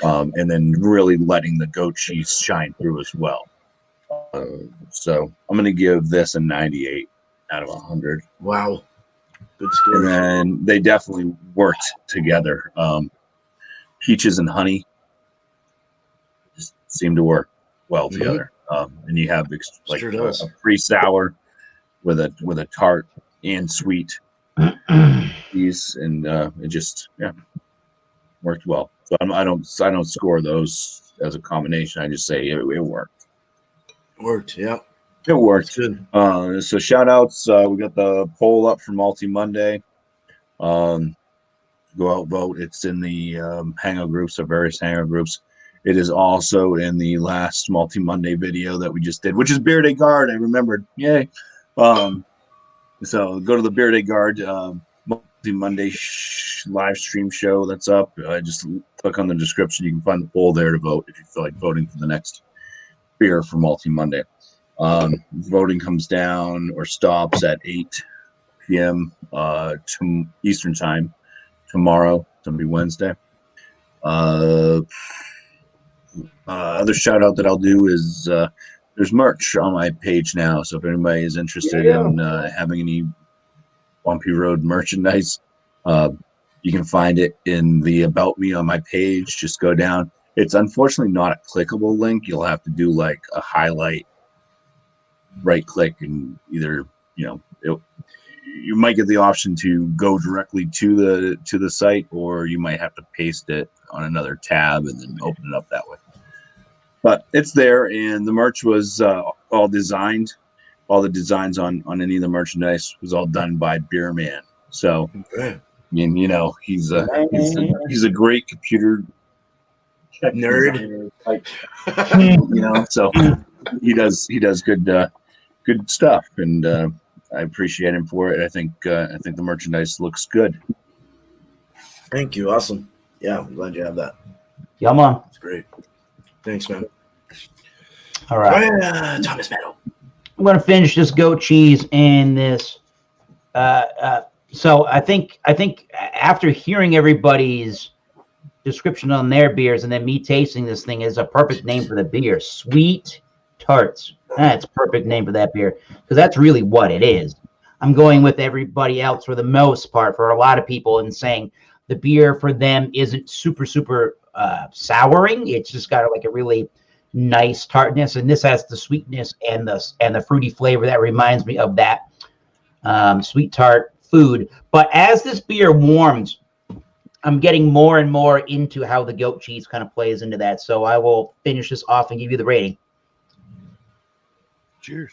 and then really letting the goat cheese shine through as well. So I'm going to give this a 98 out of 100. Wow. Good score. And then they definitely worked together. Peaches and honey just seem to work well together. And you have a free sour with a tart and sweet cheese, and it just worked well. So I don't score those as a combination. I just say it worked. Worked, yeah. It worked. Good. So shout outs. We got the poll up for Multi Monday. Go out, vote. It's in the Hangout groups, or various Hangout groups. It is also in the last Multi Monday video that we just did, which is Beer Day Guard. I remembered. Yay. So go to the Beer Day Guard Multi Monday live stream show that's up. Just click on the description. You can find the poll there to vote if you feel like voting for the next beer for Multi Monday. Voting comes down or stops at 8 p.m. Eastern time tomorrow. It's going to be Wednesday. Other shout out that I'll do is there's merch on my page now. So if anybody is interested in having any Bumpy Road merchandise, you can find it in the About Me on my page. Just go down. It's unfortunately not a clickable link. You'll have to do like a highlight, right click, and either you might get the option to go directly to the site, or you might have to paste it on another tab and then open it up that way. But it's there, and the merch was all designed. All the designs on any of the merchandise was all done by Beer Man. So, he's a great computer nerd. So he does good stuff, and I appreciate him for it. I think the merchandise looks good. Thank you. Awesome. Yeah, I'm glad you have that. Come on. It's great. Thanks, man. All right. Thomas Meadow. I'm going to finish this goat cheese and this. So I think after hearing everybody's description on their beers and then me tasting this thing is a perfect name for the beer. Sweet Tarts. That's a perfect name for that beer, because that's really what it is. I'm going with everybody else for the most part, for a lot of people, and saying the beer for them isn't super souring. It's just got like a really nice tartness, and this has the sweetness and the fruity flavor that reminds me of that sweet tart food. But as this beer warms, I'm getting more and more into how the goat cheese kind of plays into that. So I will finish this off and give you the rating. Cheers.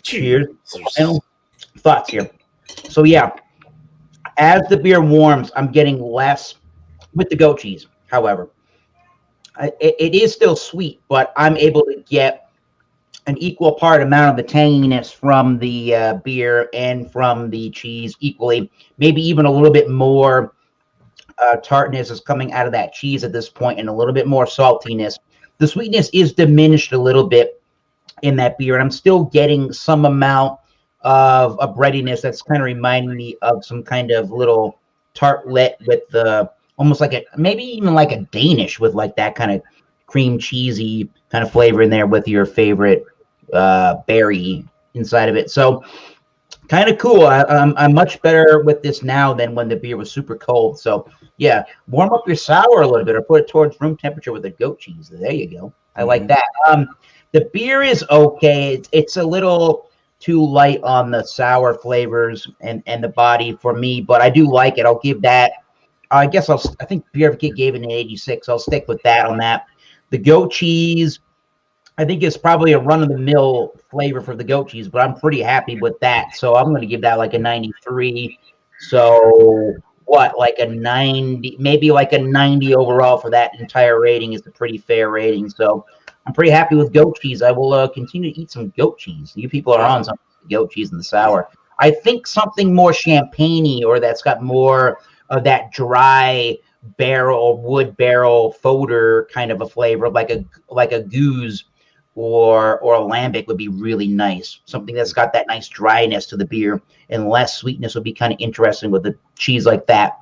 Cheers. Final thoughts here. So yeah, as the beer warms, I'm getting less with the goat cheese. However, it is still sweet, but I'm able to get an equal part amount of the tanginess from the beer and from the cheese equally. Maybe even a little bit more tartness is coming out of that cheese at this point, and a little bit more saltiness. The sweetness is diminished a little bit in that beer, and I'm still getting some amount of a breadiness that's kind of reminding me of some kind of little tartlet with the almost like a maybe even like a Danish with like that kind of cream cheesy kind of flavor in there with your favorite berry inside of it. So kind of cool. I'm much better with this now than when the beer was super cold. So yeah, warm up your sour a little bit or put it towards room temperature with the goat cheese. There you go. I like that. The beer is okay. It's a little too light on the sour flavors and the body for me, but I do like it. I'll give that. I guess I think Beer Advocate gave it an 86. I'll stick with that on that. The goat cheese, I think it's probably a run-of-the-mill flavor for the goat cheese, but I'm pretty happy with that. So I'm going to give that like a 93. So what, like a 90, maybe like a 90 overall for that entire rating is a pretty fair rating. So I'm pretty happy with goat cheese. I will continue to eat some goat cheese. You people are on some goat cheese and the sour. I think something more champagne-y or that's got more of that dry barrel, wood barrel foeder kind of a flavor, like a goose or a lambic would be really nice. Something that's got that nice dryness to the beer and less sweetness would be kind of interesting with a cheese like that.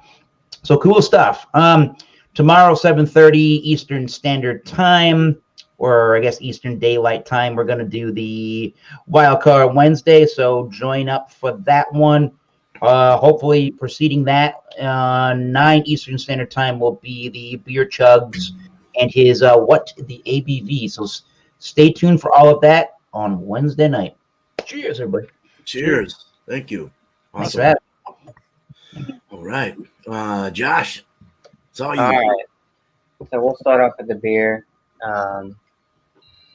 So cool stuff. Tomorrow, 7:30 Eastern Standard Time, or I guess Eastern Daylight Time, we're going to do the Wild Card Wednesday. So join up for that one. Hopefully preceding that, 9 Eastern Standard Time will be the beer chugs and his the ABV. So stay tuned for all of that on Wednesday night. Cheers, everybody. Cheers. Thank you. Thanks for Awesome. having me. All right. Josh, it's all you. All right. So we'll start off with the beer.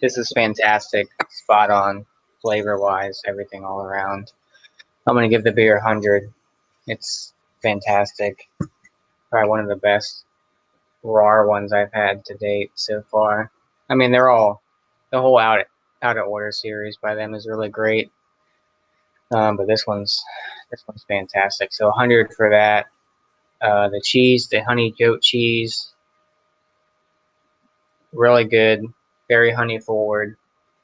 This is fantastic, spot on, flavor-wise, everything all around. I'm going to give the beer 100. It's fantastic. Probably one of the best raw ones I've had to date so far. I mean, the whole out of order series by them is really great. But this one's fantastic. So 100 for that. The cheese, the honey goat cheese, really good. Very honey forward.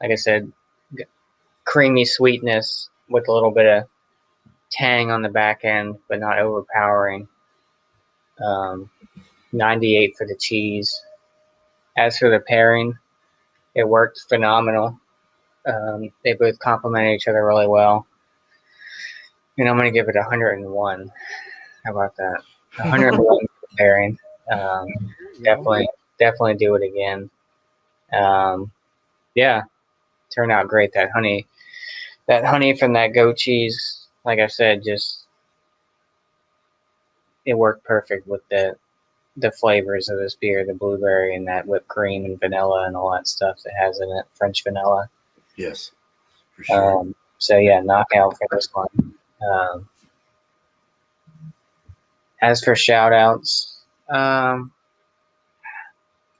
Like I said, creamy sweetness with a little bit of tang on the back end, but not overpowering. 98 for the cheese. As for the pairing, it worked phenomenal. They both complement each other really well. And I'm going to give it 101. How about that? 101 for the pairing. Definitely do it again. Yeah, turned out great. That honey from that goat cheese, like I said, it worked perfect with the flavors of this beer, the blueberry and that whipped cream and vanilla and all that stuff that has in it, French vanilla. Yes, for sure. So yeah, knockout for this one. As for shout outs,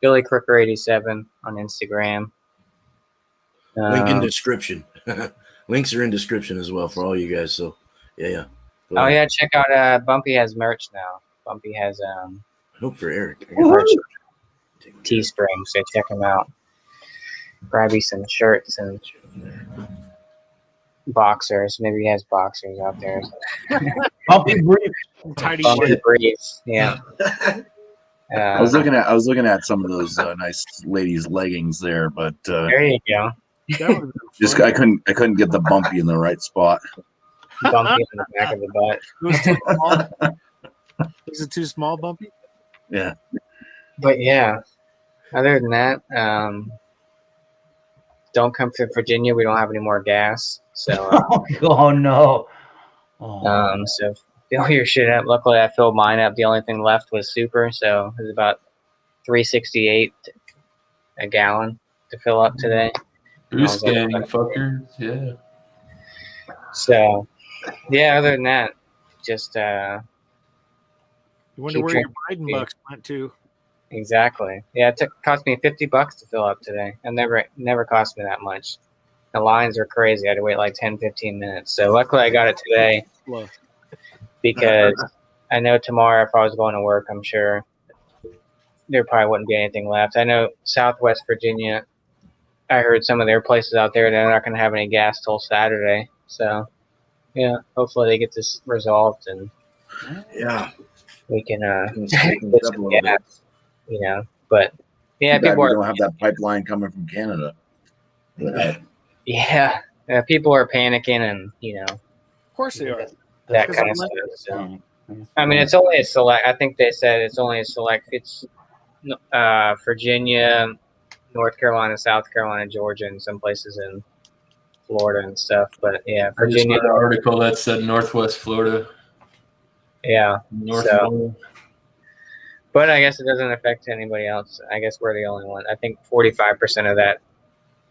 Billy Crooker 87 on Instagram. Link in description. Links are in description as well for all you guys. So yeah. Oh yeah, check out Bumpy has merch now. Bumpy has hope for Eric. Merch Teespring, so check him out. Grab you some shirts and boxers. Maybe he has boxers out there. Bumpy briefs. Tidy Bumpy shit. briefs, yeah. I was looking at some of those nice ladies' leggings there, but There you go. That would've been just fun. I couldn't get the bumpy in the right spot. Bumpy in the back of the butt. It was too small. Was it too small, Bumpy? Yeah. But yeah, other than that, don't come to Virginia. We don't have any more gas. So, Oh no. Oh. so fill your shit up. Luckily, I filled mine up. The only thing left was super, so it was about $3.68 a gallon to fill up today. Goose gang, fuckers. Yeah. So, yeah. Other than that, just You wonder keep where your drinking. Biden bucks went to. Exactly. Yeah, it cost me $50 to fill up today. It never cost me that much. The lines were crazy. I had to wait like 10, 15 minutes. So luckily I got it today because I know tomorrow if I was going to work, I'm sure there probably wouldn't be anything left. I know Southwest Virginia, I heard some of their places out there, they're not going to have any gas till Saturday. So, yeah, hopefully they get this resolved and Yeah. we can Let's get pick things up a some little gas, bit. you know. But yeah, Too bad people we are don't have that pipeline coming from Canada. yeah, people are panicking, and Of course they are. that Because kind I'm of like, stuff. So, I mean, it's only a select. I think they said it's only a select. It's Virginia, North Carolina, South Carolina, Georgia, and some places in Florida and stuff. But yeah, I just Virginia. read an article that said Northwest Florida. Yeah. North So, Florida. but I guess it doesn't affect anybody else. I guess we're the only one. I think 45% of that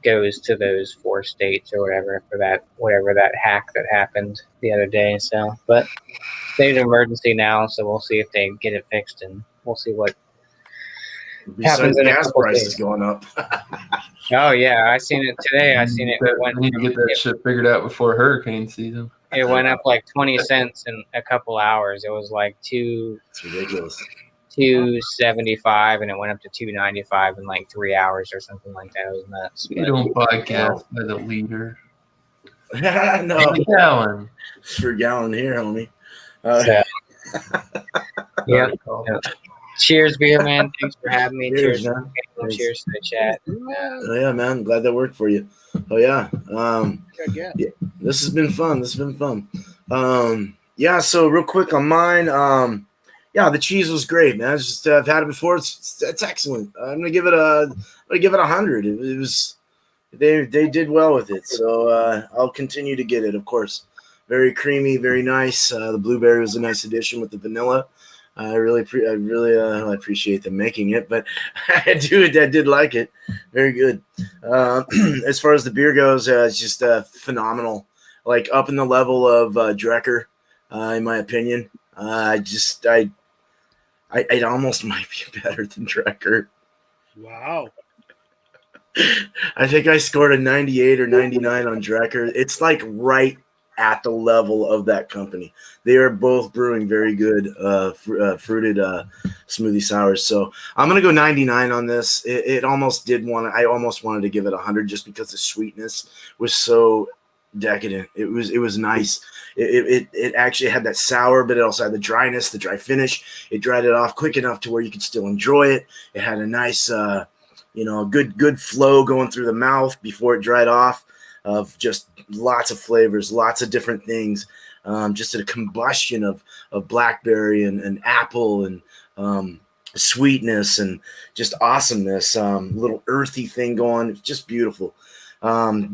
goes to those 4 states or whatever for that whatever that hack that happened the other day. So, but state of emergency now, so we'll see if they get it fixed, and we'll see what happens Besides in a gas couple prices days. going up. Oh yeah, I seen it today. I seen it. It I need to get that shit figured out before hurricane season. It went up like 20 cents in a couple hours. It was like It's ridiculous. $2.75, and it went up to $2.95 in like 3 hours or something like that. It was nuts. You don't buy gas by the liter. No, A gallon. per gallon here, homie. So, yeah. Article. Cheers, Cheers, beer man. Thanks for having me. Cheers, Cheers, man. Thanks. cheers to the chat. Oh yeah, man. Glad that worked for you. Oh yeah. yeah. Yeah, this has been fun. Yeah, so real quick on mine. Yeah, the cheese was great, man. It's just I've had it before. It's excellent. I'm gonna give it 100. It was they did well with it, so I'll continue to get it, of course. Very creamy, very nice. The blueberry was a nice addition with the vanilla. I really appreciate them making it, but I did like it. Very good. As far as the beer goes, it's just phenomenal. Like up in the level of Drecker, in my opinion. It almost might be better than Drecker. Wow. I think I scored a 98 or 99 on Drecker. It's like right at the level of that company. They are both brewing very good fruited smoothie sours. So I'm gonna go 99 on this. I almost wanted to give it 100 just because the sweetness was so decadent. It was nice. It actually had that sour, but it also had the dryness, the dry finish. It dried it off quick enough to where you could still enjoy it. It had a nice good flow going through the mouth before it dried off, of just lots of flavors, lots of different things. Just a combustion of blackberry and apple and sweetness and just awesomeness. Little earthy thing going. It's just beautiful.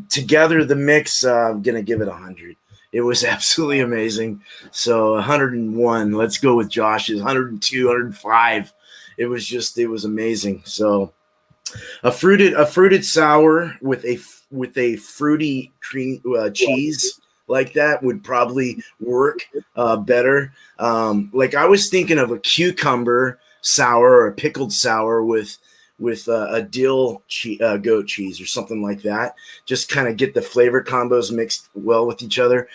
Together, the mix, I'm going to give it 100. It was absolutely amazing. So 101. Let's go with Josh's 102, 105. It was amazing. So a fruited sour with a fruity cream cheese like that would probably work better. Like I was thinking of a cucumber sour or a pickled sour with a dill goat cheese or something like that. Just kind of get the flavor combos mixed well with each other.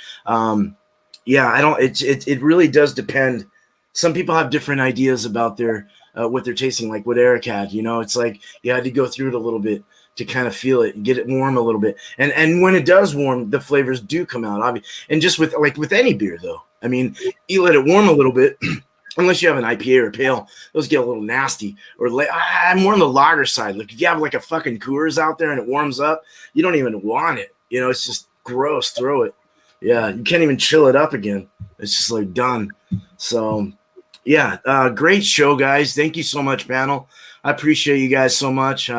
It really does depend. Some people have different ideas about their what they're tasting, like what Eric had. It's like you had to go through it a little bit to kind of feel it and get it warm a little bit. And when it does warm, the flavors do come out. And just with any beer, though, I mean, you let it warm a little bit. Unless you have an IPA or a pale, those get a little nasty. Or I'm more on the lager side. Like if you have like a fucking Coors out there and it warms up, you don't even want it. It's just gross. Throw it. Yeah, you can't even chill it up again. It's just like done. So, yeah, great show, guys. Thank you so much, panel. I appreciate you guys so much.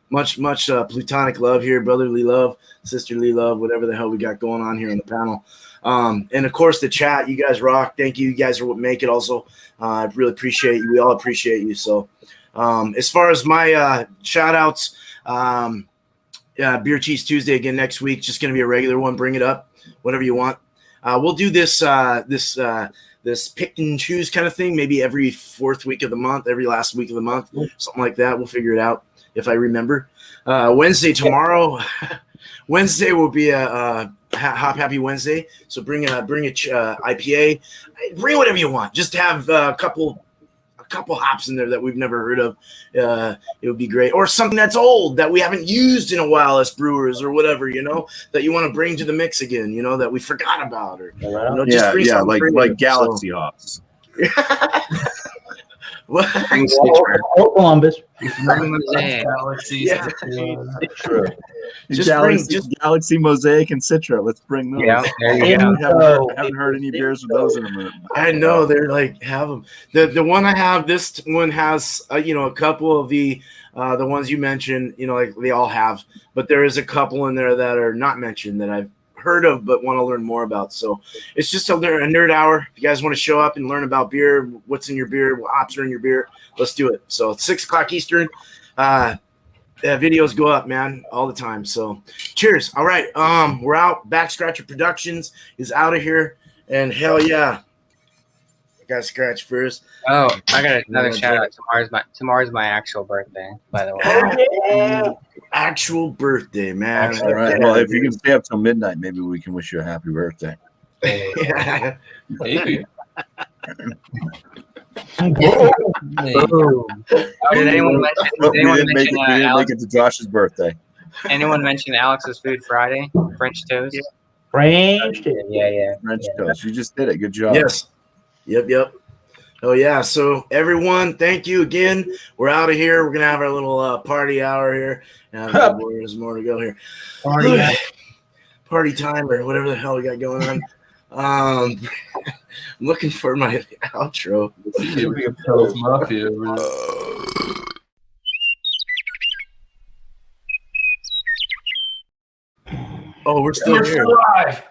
Much plutonic love here, brotherly love, sisterly love, whatever the hell we got going on here on the panel. And of course the chat, you guys rock. Thank you. You guys are what make it also. I really appreciate you. We all appreciate you. So, as far as my shout outs, Beer Cheese Tuesday again next week, just going to be a regular one. Bring it up, whatever you want. We'll do this pick and choose kind of thing, maybe every fourth week of the month, every last week of the month, something like that. We'll figure it out if I remember. Wednesday tomorrow, Wednesday will be a Hop Happy Wednesday. So bring a IPA, bring whatever you want. Just have a couple couple hops in there that we've never heard of, it would be great. Or something that's old that we haven't used in a while as brewers or whatever, that you want to bring to the mix again, that we forgot about, or just bring something like creative. Galaxy hops. What? Oh, Columbus. Galaxies. True. Just Galaxy Mosaic and Citra. Let's bring those. Yeah, there you go. Haven't heard any beers with those in a minute. I know they're like have them. The one I have, this one has a couple of the ones you mentioned. Like they all have, but there is a couple in there that are not mentioned that I've heard of but want to learn more about. So it's just a nerd hour. If you guys want to show up and learn about beer, what's in your beer, what hops are in your beer, let's do it. So it's 6 o'clock Eastern. Videos go up, man, all the time. So cheers. All right. We're out. Back Scratcher Productions is out of here. And hell yeah. I got scratch first. Oh, I got another shout out. Tomorrow's my actual birthday, by the way. Yeah. Actual birthday, man. All right. Well, if you can stay up till midnight, maybe we can wish you a happy birthday. Yeah. Maybe. Did anyone mention? We didn't make it to Josh's birthday. Anyone mention Alex's Food Friday? French toast. Yeah. French. Yeah. French toast. You just did it. Good job. Yes. Yep. Oh yeah. So everyone, thank you again. We're out of here. We're gonna have our little party hour here. There's more to go here. Party time or whatever the hell we got going on. I'm looking for my outro. Mafia. Oh, we're still here. Live.